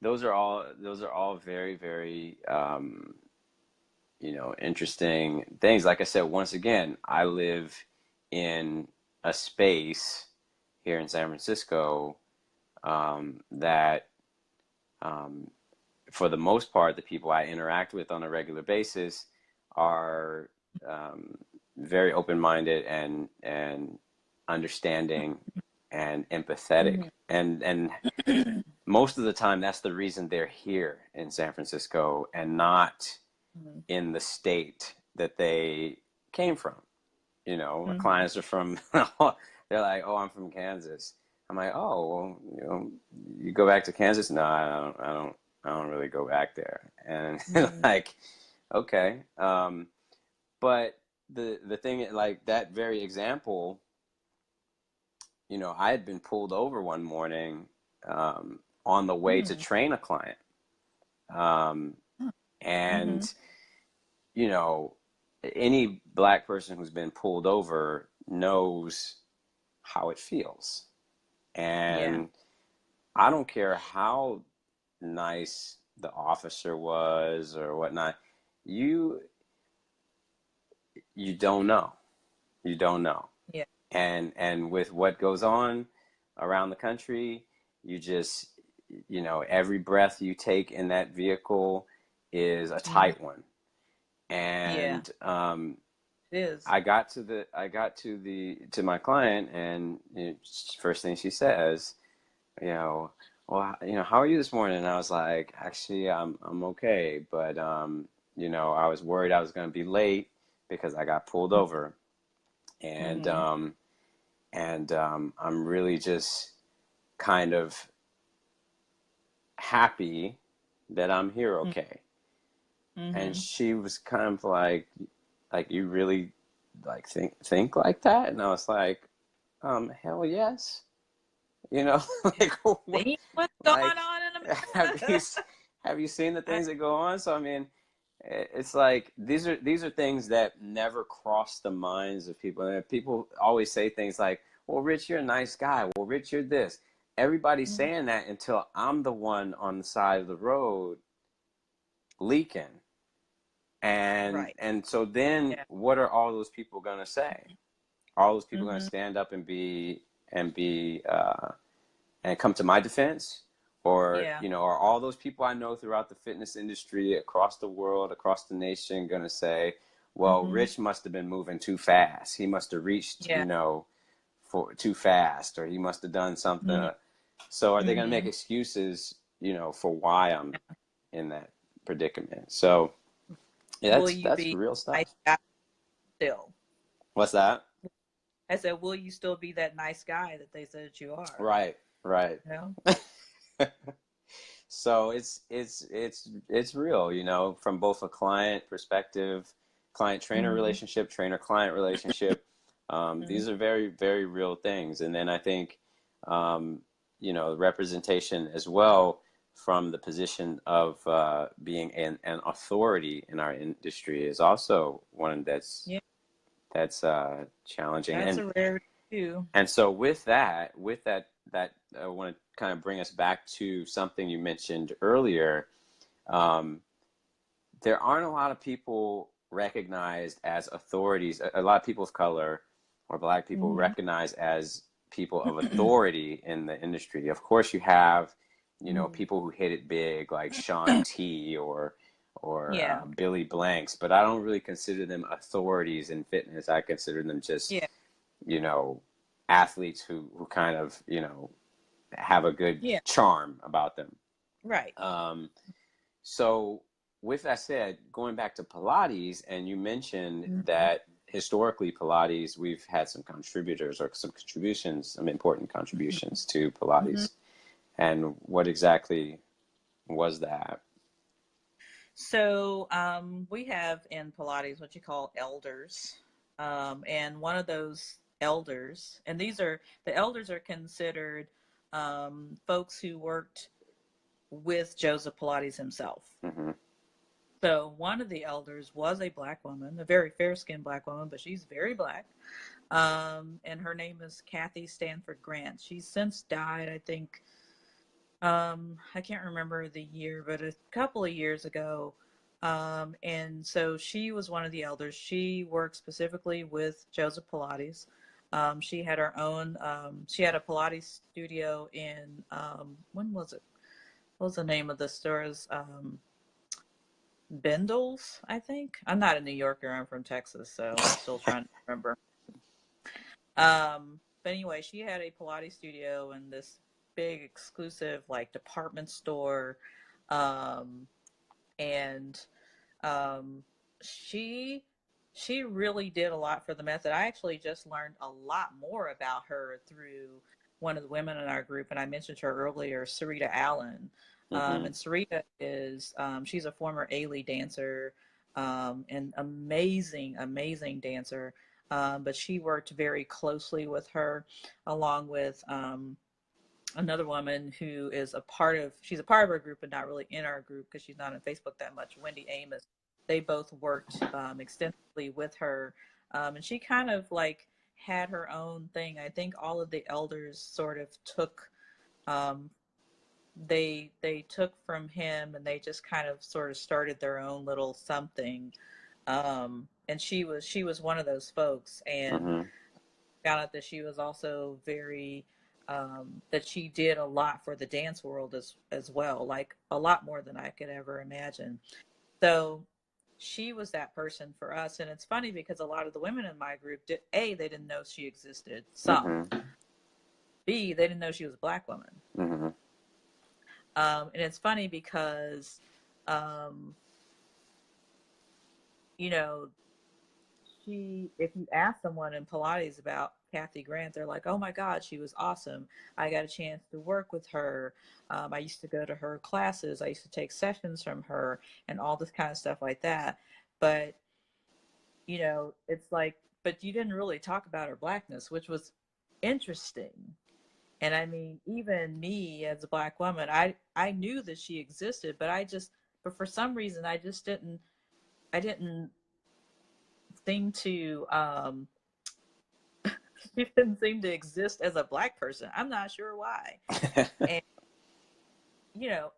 those are all very, very interesting things. Like I said, once again, I live in a space here in San Francisco that um, for the most part, the people I interact with on a regular basis are um, very open-minded and understanding and empathetic. mm-hmm. And most of the time, that's the reason they're here in San Francisco and not Mm-hmm. in the state that they came from. My Mm-hmm. clients are from, they're like, oh, I'm from Kansas. I'm like, oh, well, you go back to Kansas? No, I don't really go back there. And Mm-hmm. like, okay. But the thing, like that very example, you know, I had been pulled over one morning on the way to train a client. Um, Mm-hmm. and, you know, any black person who's been pulled over knows how it feels. Yeah. And I don't care how nice the officer was or whatnot, you you don't know. You don't know. Yeah. And with what goes on around the country, you just, you know, every breath you take in that vehicle is a Mm-hmm. tight one. Yeah. And It is. I got to my client, and you know, first thing she says, you know, well, you know, how are you this morning? And I was like, actually, I'm okay, but you know, I was worried I was going to be late because I got pulled over, and Mm-hmm. I'm really just kind of happy that I'm here okay. And Mm-hmm. she was kind of like you really like think like that? And I was like, hell yes. You know, like what, See what's going like on in have you America. have you seen the things that go on? So I mean, it's like these are things that never cross the minds of people. And people always say things like, "Well, Rich, you're a nice guy. Well, Rich, you're this." Everybody's Mhm. saying that until I'm the one on the side of the road leaking. Right. And so then Yeah. what are all those people going to say? All those people going to Mm-hmm. stand up and be and come to my defense? Or, Yeah. you know, are all those people I know throughout the fitness industry across the world, across the nation, going to say, well, Mm-hmm. Rich must have been moving too fast. He must have reached, Yeah. you know, for too fast, or he must have done Mm-hmm. something. So are they going to make Mm-hmm. excuses, you know, for why I'm in that predicament? So yeah, Will you that's be real nice stuff. guy still? What's that? I said, will you still be that nice guy that they said you are? Right, right. You know? So it's real, you know, from both a client perspective, client trainer Mm-hmm. relationship, trainer client relationship. Mm-hmm. These are very, very real things. And then I think, you know, representation as well from the position of being an authority in our industry is also one Yeah. that's challenging. That's a rarity too. And so with that, I want to kind of bring us back to something you mentioned earlier. Um, there aren't a lot of people recognized as authorities. A lot of people of color or black people Mm-hmm. recognized as people of authority in the industry. Of course, you have, you know, Mm-hmm. people who hit it big like Sean T or Yeah. Billy Blanks, but I don't really consider them authorities in fitness. I consider them just, Yeah. you know, athletes who kind of, you know, have a good Yeah. charm about them. Right. Um, so with that said, going back to Pilates, and you mentioned Mm-hmm. that historically Pilates, we've had some contributors or some contributions, some important contributions to Mm-hmm. Pilates. And what exactly was that? So we have in Pilates what you call elders. And one of those elders, and the elders are considered folks who worked with Joseph Pilates himself. Mm-hmm. So one of the elders was a black woman, a very fair-skinned black woman, but she's very black. And her name is Kathy Stanford Grant. She's since died, I think. I can't remember the year, but a couple of years ago. And so she was one of the elders. She worked specifically with Joseph Pilates. She had her own, she had a Pilates studio in, when was it? What was the name of the stores? Bendels, I think. I'm not a New Yorker. I'm from Texas, so I'm still trying to remember. But anyway, she had a Pilates studio in this big exclusive like department store. Um, and um, she she really did a lot for the method. I actually just learned a lot more about her through one of the women in our group, and I mentioned her earlier, Sarita Allen. Mm-hmm. And Sarita is she's a former Ailey dancer, and amazing, amazing dancer. but she worked very closely with her, along with another woman who is she's a part of our group, but not really in our group because she's not on Facebook that much, Wendy Amos. They both worked extensively with her. And she kind of like had her own thing. I think all of the elders sort of took, they took from him, and they just kind of sort of started their own little something. And she was one of those folks, and Mm-hmm. found out that she was also very that she did a lot for the dance world as well, like a lot more than I could ever imagine. So she was that person for us. And it's funny because a lot of the women in my group they didn't know she existed. Some. Mm-hmm. B, they didn't know she was a Black woman. Mm-hmm. And it's funny because um, you know, if you ask someone in Pilates about Kathy Grant, they're like, oh my God, she was awesome. I got a chance to work with her. I used to go to her classes. I used to take sessions from her and all this kind of stuff like that. But, it's like, but you didn't really talk about her Blackness, which was interesting. And I mean, even me as a Black woman, I knew that she existed, but for some reason, I didn't seem to, she didn't seem to exist as a Black person. I'm not sure why. And,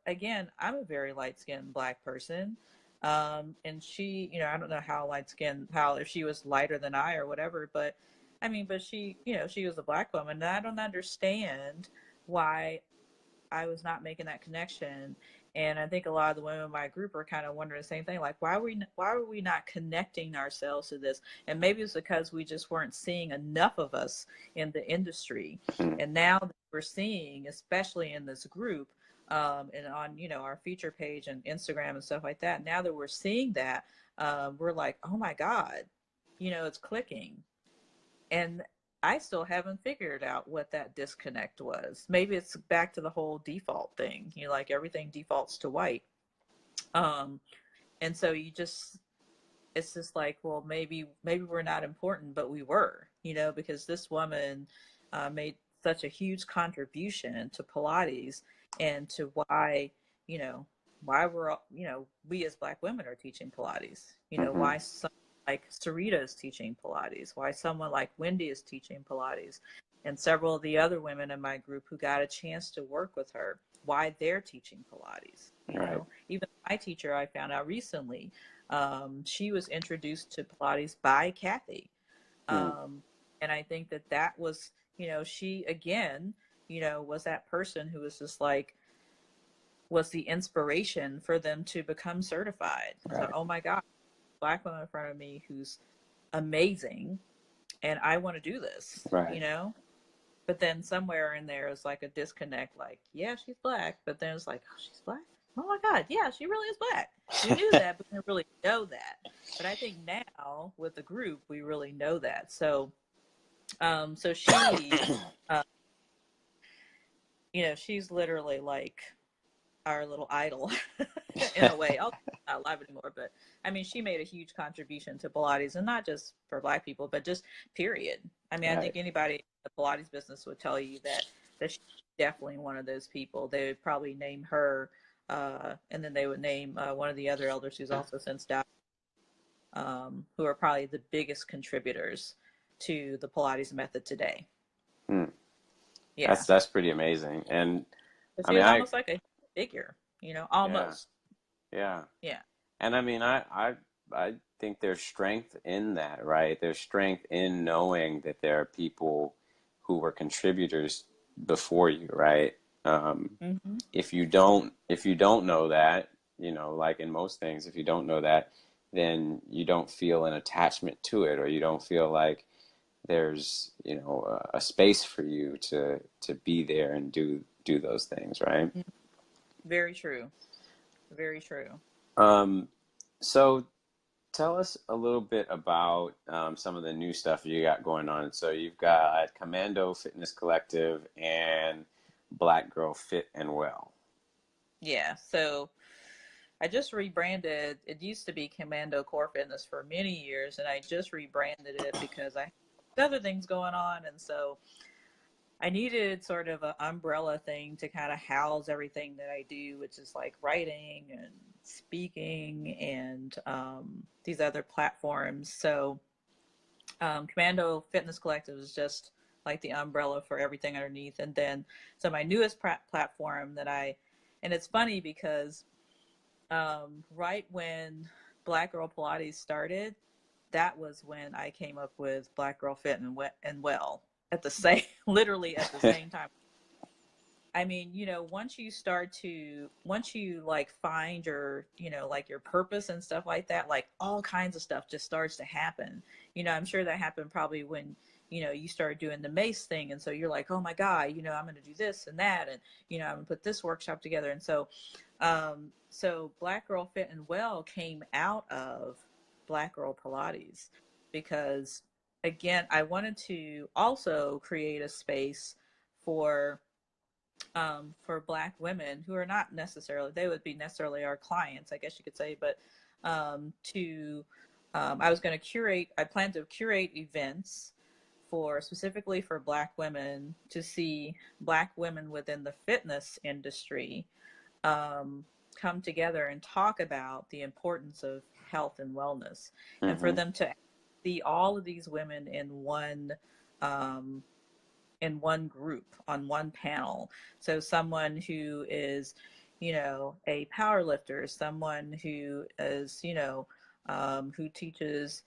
again, I'm a very light-skinned Black person. And she, I don't know if she was lighter than I or whatever, but I mean, but she was a Black woman, and I don't understand why I was not making that connection. And I think a lot of the women in my group are kind of wondering the same thing, like, why were we not connecting ourselves to this? And maybe it's because we just weren't seeing enough of us in the industry. And now that we're seeing, especially in this group, and on, our feature page and Instagram and stuff like that, now that we're seeing that, we're like, oh my God, it's clicking. And I still haven't figured out what that disconnect was. Maybe it's back to the whole default thing, like everything defaults to white. And so it's just like, well, maybe we're not important, but we were, because this woman made such a huge contribution to Pilates and to why, why we as Black women are teaching Pilates, Mm-hmm. why some like Sarita is teaching Pilates, why someone like Wendy is teaching Pilates, and several of the other women in my group who got a chance to work with her, why they're teaching Pilates. Right. Even my teacher, I found out recently, she was introduced to Pilates by Kathy. And I think that was, she again, was that person who was just like, was the inspiration for them to become certified. Right. So, oh my God, Black woman in front of me who's amazing, and I want to do this, Right. But then somewhere in there is like a disconnect, like, yeah, she's Black, but then it's like, oh, she's Black? Oh my God, yeah, she really is Black. We knew that, but we didn't really know that. But I think now with the group, we really know that. So, so she, she's literally like our little idol in a way. I'll not alive anymore, but I mean, she made a huge contribution to Pilates, and not just for Black people, but just period. I mean, Right. I think anybody in the Pilates business would tell you that she's definitely one of those people. They would probably name her, and then they would name one of the other elders who's also since died, who are probably the biggest contributors to the Pilates method today. Yeah, That's pretty amazing. And but I she mean, was almost like a figure, almost. Yeah. Yeah. And I mean, I think there's strength in that, right? There's strength in knowing that there are people who were contributors before you, right? Mm-hmm. If you don't know that, like in most things, if you don't know that, then you don't feel an attachment to it, or you don't feel like there's, a space for you to be there and do those things, right? Very true. Very true. So tell us a little bit about some of the new stuff you got going on. So you've got Commando Fitness Collective and Black Girl Fit and Well. Yeah. So I just rebranded. It used to be Commando Core Fitness for many years, and I just rebranded it because I had other things going on, and so I needed sort of an umbrella thing to kind of house everything that I do, which is like writing and speaking and these other platforms. So Commando Fitness Collective is just like the umbrella for everything underneath. And then, so my newest platform and it's funny because right when Black Girl Pilates started, that was when I came up with Black Girl Fit and Well at the same, literally at the same time. I mean, once you like find your, like your purpose and stuff like that, like all kinds of stuff just starts to happen. I'm sure that happened probably when, you started doing the MACE thing. And so you're like, oh my God, I'm going to do this and that. And, I'm going to put this workshop together. And so, so Black Girl Fit and Well came out of Black Girl Pilates because, again, I wanted to also create a space for Black women who are not necessarily, they would be necessarily our clients, I guess you could say, but I plan to curate events specifically for Black women to see Black women within the fitness industry come together and talk about the importance of health and wellness, and for them to see all of these women in one group on one panel. So someone who is, a power lifter, someone who is, who teaches,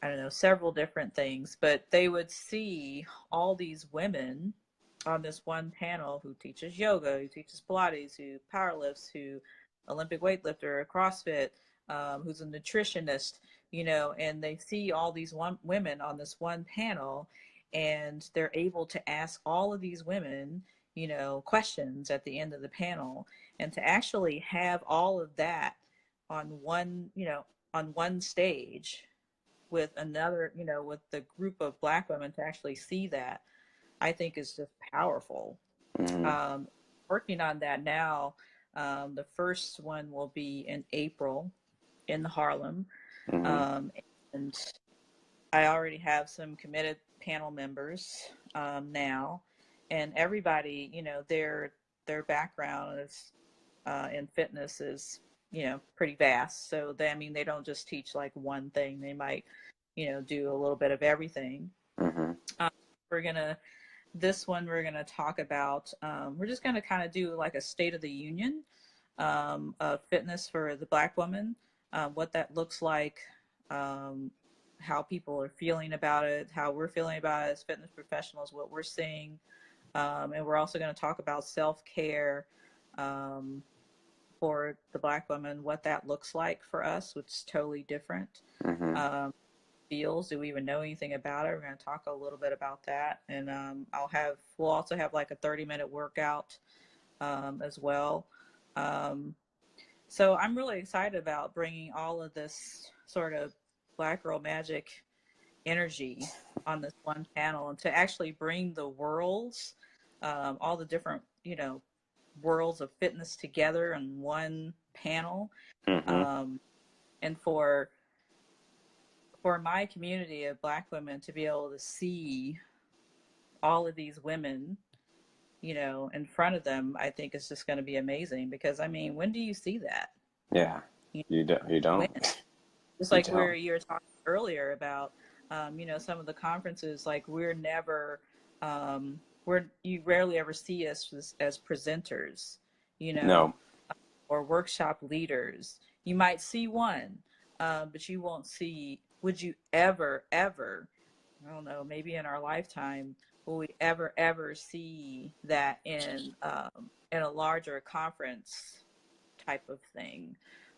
I don't know, several different things, but they would see all these women on this one panel who teaches yoga, who teaches Pilates, who powerlifts, who Olympic weightlifter, CrossFit, who's a nutritionist, and they see all these women on this one panel, and they're able to ask all of these women, questions at the end of the panel, and to actually have all of that on one stage with another, with the group of Black women to actually see that, I think is just powerful. Working on that now. The first one will be in April in Harlem. And I already have some committed panel members now, and everybody, their background is in fitness is, pretty vast. So they don't just teach like one thing. They might, do a little bit of everything. This one we're gonna talk about. We're just gonna kind of do like a State of the Union of fitness for the Black woman, what that looks like. How people are feeling about it, how we're feeling about it as fitness professionals, what we're seeing. And we're also going to talk about self-care for the Black woman, what that looks like for us, which is totally different. Feels, do we even know anything about it? We're going to talk a little bit about that. And we'll also have like a 30-minute workout as well. So I'm really excited about bringing all of this sort of Black girl magic energy on this one panel, and to actually bring the worlds, all the different, worlds of fitness together in one panel. And for my community of Black women to be able to see all of these women, in front of them, I think is just going to be amazing, because when do you see that? Yeah, you don't. When? Just like you were talking earlier about, some of the conferences, like you rarely ever see us as presenters, No. or workshop leaders. You might see one, but you won't see, would you ever, I don't know, maybe in our lifetime, will we ever see that in a larger conference type of thing?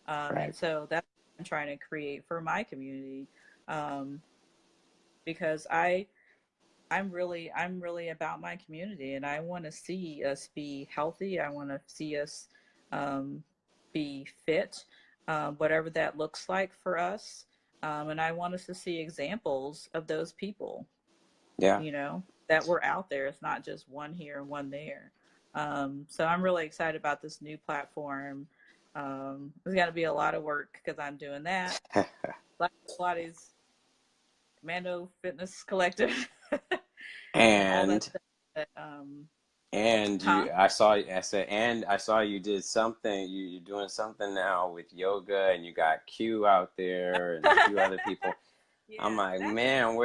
Right. And so that's what I'm trying to create for my community, because I'm really about my community, and I want to see us be healthy. I want to see us be fit, whatever that looks like for us. And I want us to see examples of those people, that were out there. It's not just one here and one there. So I'm really excited about this new platform. It's going to be a lot of work because I'm doing that. Black Girl Pilates, Commando Fitness Collective, and all that And stuff. That, you, huh? I said, and I saw you did something. You're doing something now with yoga, and you got Q out there, and a few other people. I'm Yeah, like, that's man,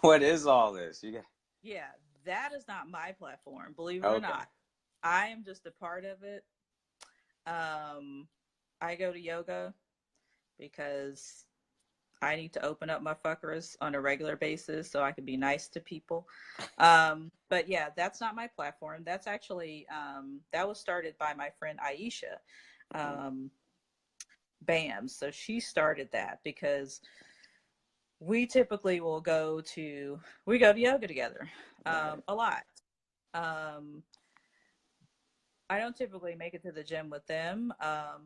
what is all this? You got yeah, that is not my platform, believe it or okay, not. I am just a part of it. Um, I go to yoga because I need to open up my fuckers on a regular basis so I can be nice to people. But yeah, that's not my platform. That's actually that was started by my friend Aisha. Um, Bam. So she started that because we typically will go to yoga together right, a lot. Um, I don't typically make it to the gym with them,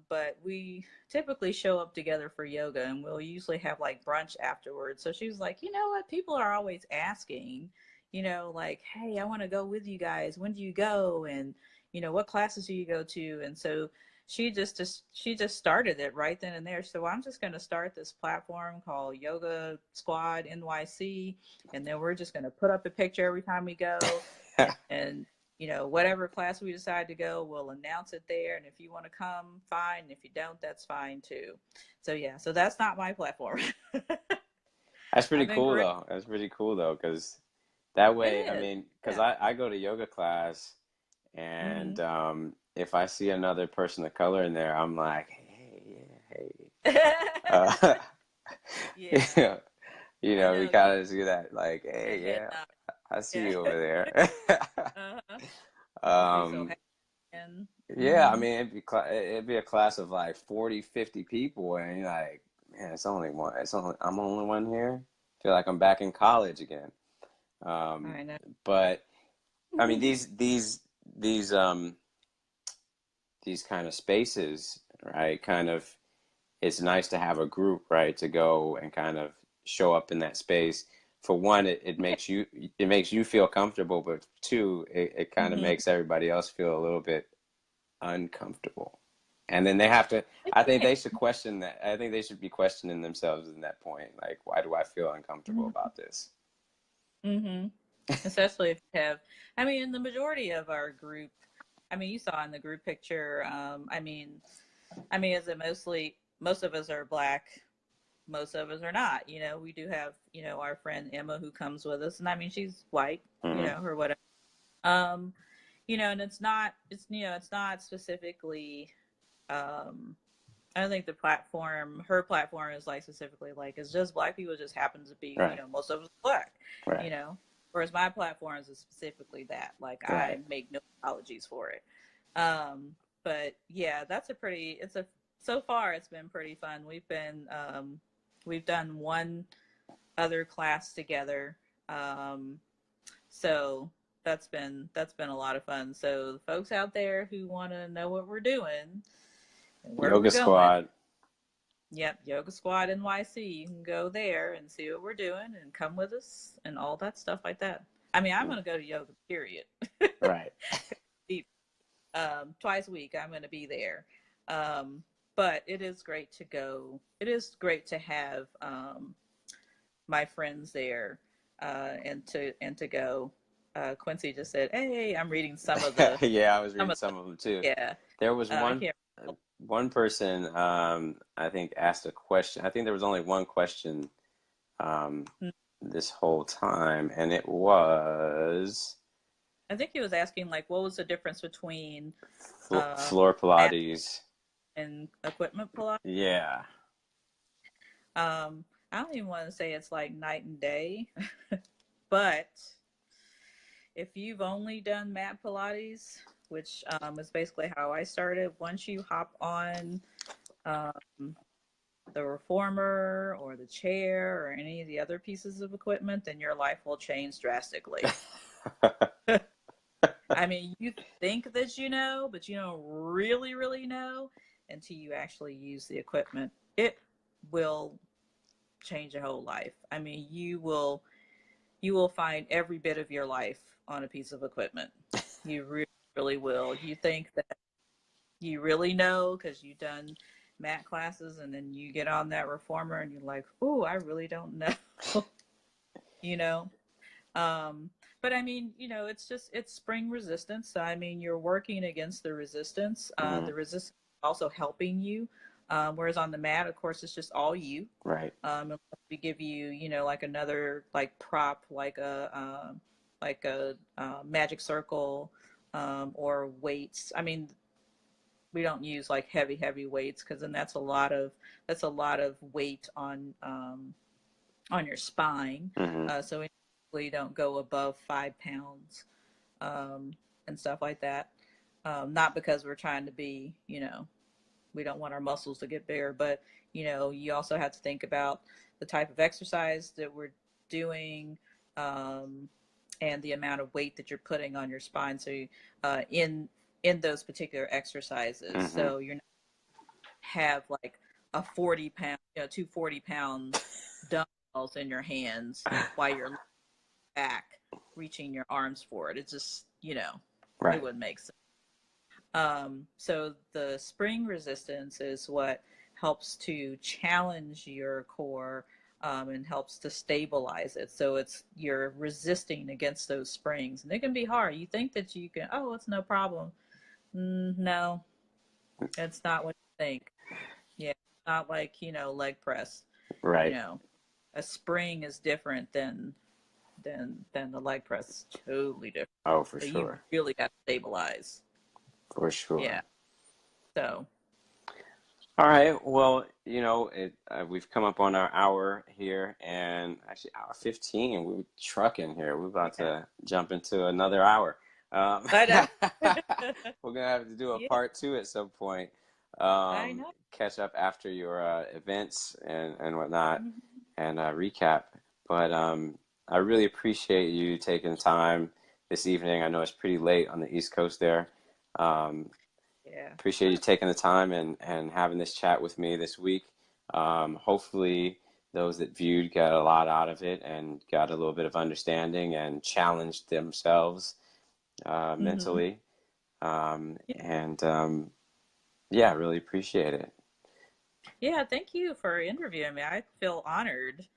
but we typically show up together for yoga, and we'll usually have like brunch afterwards. So she was like, you know what? People are always asking, like, hey, I want to go with you guys. When do you go? And what classes do you go to? And so she just started it right then and there. So I'm just going to start this platform called Yoga Squad NYC, and then we're just going to put up a picture every time we go, and whatever class we decide to go, we'll announce it there. And if you want to come, fine. If you don't, that's fine too. So yeah, so that's not my platform. that's pretty I've been cool great. though. That's pretty cool though, because that It way, I is. mean, because Yeah. I go to yoga class, Mm-hmm. and if I see another person of color in there, I'm like, hey, yeah, hey. Uh, Yeah. yeah, I we know. gotta do that. Like, The hey, head yeah, nod. I see Yeah. you over there. Uh-huh. You'll be so um, happy. And, yeah, I mm-hmm. mean, it'd be a class of like 40, 50 people, and you're like, man, it's only one. I'm the only one here. Feel like I'm back in college again. Um, I know. but I mean, these these kind of spaces, right? Kind of, it's nice to have a group, right, to go and kind of show up in that space. For one, it makes you feel comfortable, but two, it kind of Mm-hmm. makes everybody else feel a little bit uncomfortable. And then they have to, I think they should question that. I think they should be questioning themselves in that point. Like, why do I feel uncomfortable about this? Mm-hmm. Especially if you have, I mean, the majority of our group, I mean, you saw in the group picture, I mean, is it most of us are black, most of us are not. We do have, our friend Emma who comes with us, and I mean, she's white, Hmm. or whatever. Um, and it's not specifically, um, I don't think her platform is like specifically like it's just black people just happen to be, Right, most of us are black, you right, know. Whereas my platform is specifically that. Like I right. make no apologies for it. Um, but yeah, so far it's been pretty fun. We've done one other class together. Um, so that's been a lot of fun. So the folks out there who want to know what we're doing and where we're Yoga going, Squad. yep, Yoga Squad NYC. You can go there and see what we're doing and come with us and all that stuff like that. I mean, I'm going to go to yoga, period. Right. Twice a week, I'm going to be there. Um, but it is great to go. It is great to have my friends there and to go. Quincy just said, "Hey, I'm reading Yeah, I was some reading of the some of them too. yeah." There was I can't. one person, I think, asked a question. I think there was only one question um, this whole time, and it was I think he was asking like, what was the difference between uh, floor mat Pilates. and equipment Pilates? Yeah. I don't even want to say it's like night and day, but if you've only done mat Pilates, which is basically how I started, once you hop on um, the reformer or the chair or any of the other pieces of equipment, then your life will change drastically. I mean, you think that you know, but you don't really, really know until you actually use the equipment. It will change your whole life. I mean, you will find every bit of your life on a piece of equipment. You really, really will. You think that you really know because you've done mat classes, and then you get on that reformer and you're like, oh, I really don't know. you know. Um, but I mean, it's spring resistance. So I mean, you're working against the resistance. Mm-hmm. The resistance is also helping you. Whereas on the mat, of course, it's just all you. Right. Unless we give you, like another like prop, like a magic circle, or weights. I mean, we don't use like heavy weights because then that's a lot of weight on your spine. Mm-hmm. So we usually don't go above 5 pounds, and stuff like that. Not because we're trying to be, we don't want our muscles to get bigger, but you also have to think about the type of exercise that we're doing, and the amount of weight that you're putting on your spine. So in those particular exercises, Mm-hmm. so you're not have like a 40 pound, 240 pound dumbbells in your hands while you're back reaching your arms for it. It's just, it Right. wouldn't make sense. So the spring resistance is what helps to challenge your core, and helps to stabilize it. So you're resisting against those springs, and it can be hard. You think that you can, oh, it's no problem. No, it's not what you think. Yeah, it's not like, leg press. You Right. know, a spring is different than the leg press. It's totally different. Oh, for So you sure. really got to stabilize. For sure. Yeah. So. All right. Well, we've come up on our hour here, and actually hour 15. We're trucking here. We're about Yeah. to jump into another hour. I know. We're gonna have to do a Yeah, part two at some point. I know. Catch up after your events and whatnot, Mhm. and recap. But I really appreciate you taking time this evening. I know it's pretty late on the East Coast there. Um, Yeah. Appreciate you taking the time and having this chat with me this week. Hopefully, those that viewed got a lot out of it and got a little bit of understanding and challenged themselves Hmm. mentally. And yeah, really appreciate it. Yeah. Thank you for interviewing me. I feel honored,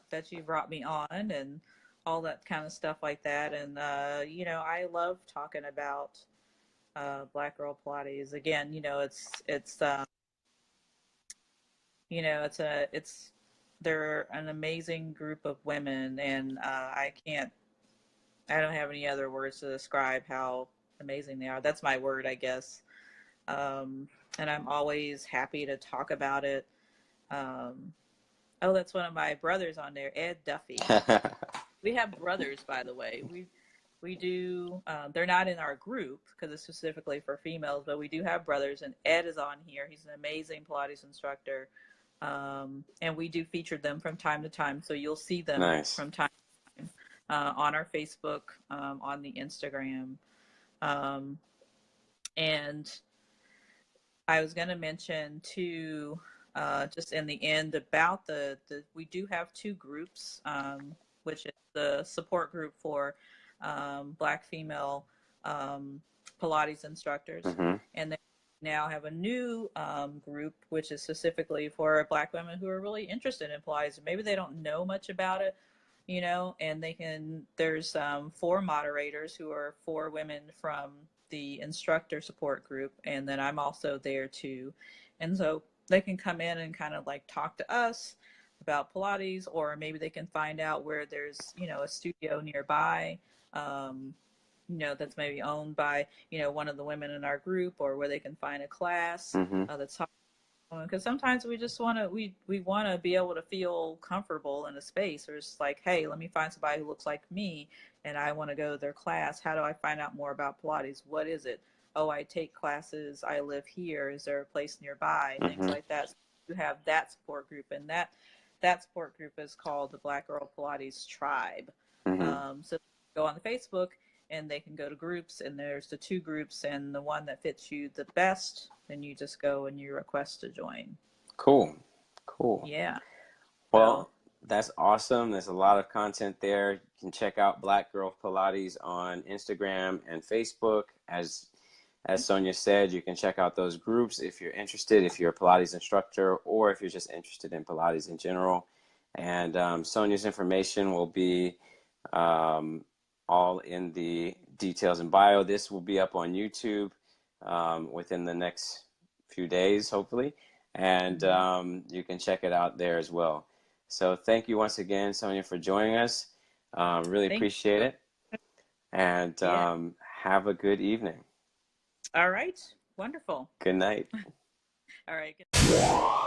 that you brought me on and all that kind of stuff like that. And I love talking about Black Girl Pilates. Again, it's they're an amazing group of women, and I don't have any other words to describe how amazing they are. That's my word, I guess. Um, and I'm always happy to talk about it. Um, oh, that's one of my brothers on there, Ed Duffy. We have brothers, by the way. We do. They're not in our group because it's specifically for females, but we do have brothers, and Ed is on here. He's an amazing Pilates instructor, and we do feature them from time to time. So you'll see them Nice. from time to time on our Facebook, on the Instagram, um, and I was going to mention too, just in the end about the we do have two groups, which is the support group for Black female Pilates instructors, Mm-hmm. and then now have a new group which is specifically for Black women who are really interested in Pilates. Maybe they don't know much about it, and there's 4 moderators who are 4 women from the instructor support group, and then I'm also there too. And so they can come in and kind of like talk to us about Pilates, or maybe they can find out where there's, a studio nearby, that's maybe owned by, one of the women in our group, or where they can find a class Mm-hmm. that's because sometimes we just want to we want to be able to feel comfortable in a space, or it's like, hey, let me find somebody who looks like me and I want to go to their class. How do I find out more about Pilates? What is it? Oh, I take classes, I live here, is there a place nearby? Things Mm-hmm. like that. So you have that support group, and that support group is called the Black Girl Pilates Tribe. Mm-hmm. So go on the Facebook, and they can go to groups, and there's the 2 groups, and the one that fits you the best, then you just go and you request to join. Cool. Cool. Yeah. So Well, that's awesome. There's a lot of content there. You can check out Black Girl Pilates on Instagram and Facebook. As as Sonya said, you can check out those groups if you're interested, if you're a Pilates instructor, or if you're just interested in Pilates in general. And Sonya's information will be all in the details and bio. This will be up on YouTube within the next few days, hopefully. And you can check it out there as well. So thank you once again, Sonya, for joining us. Really Thank appreciate you. it. And Yeah. have a good evening. All right. Wonderful. Good night. All right. Good.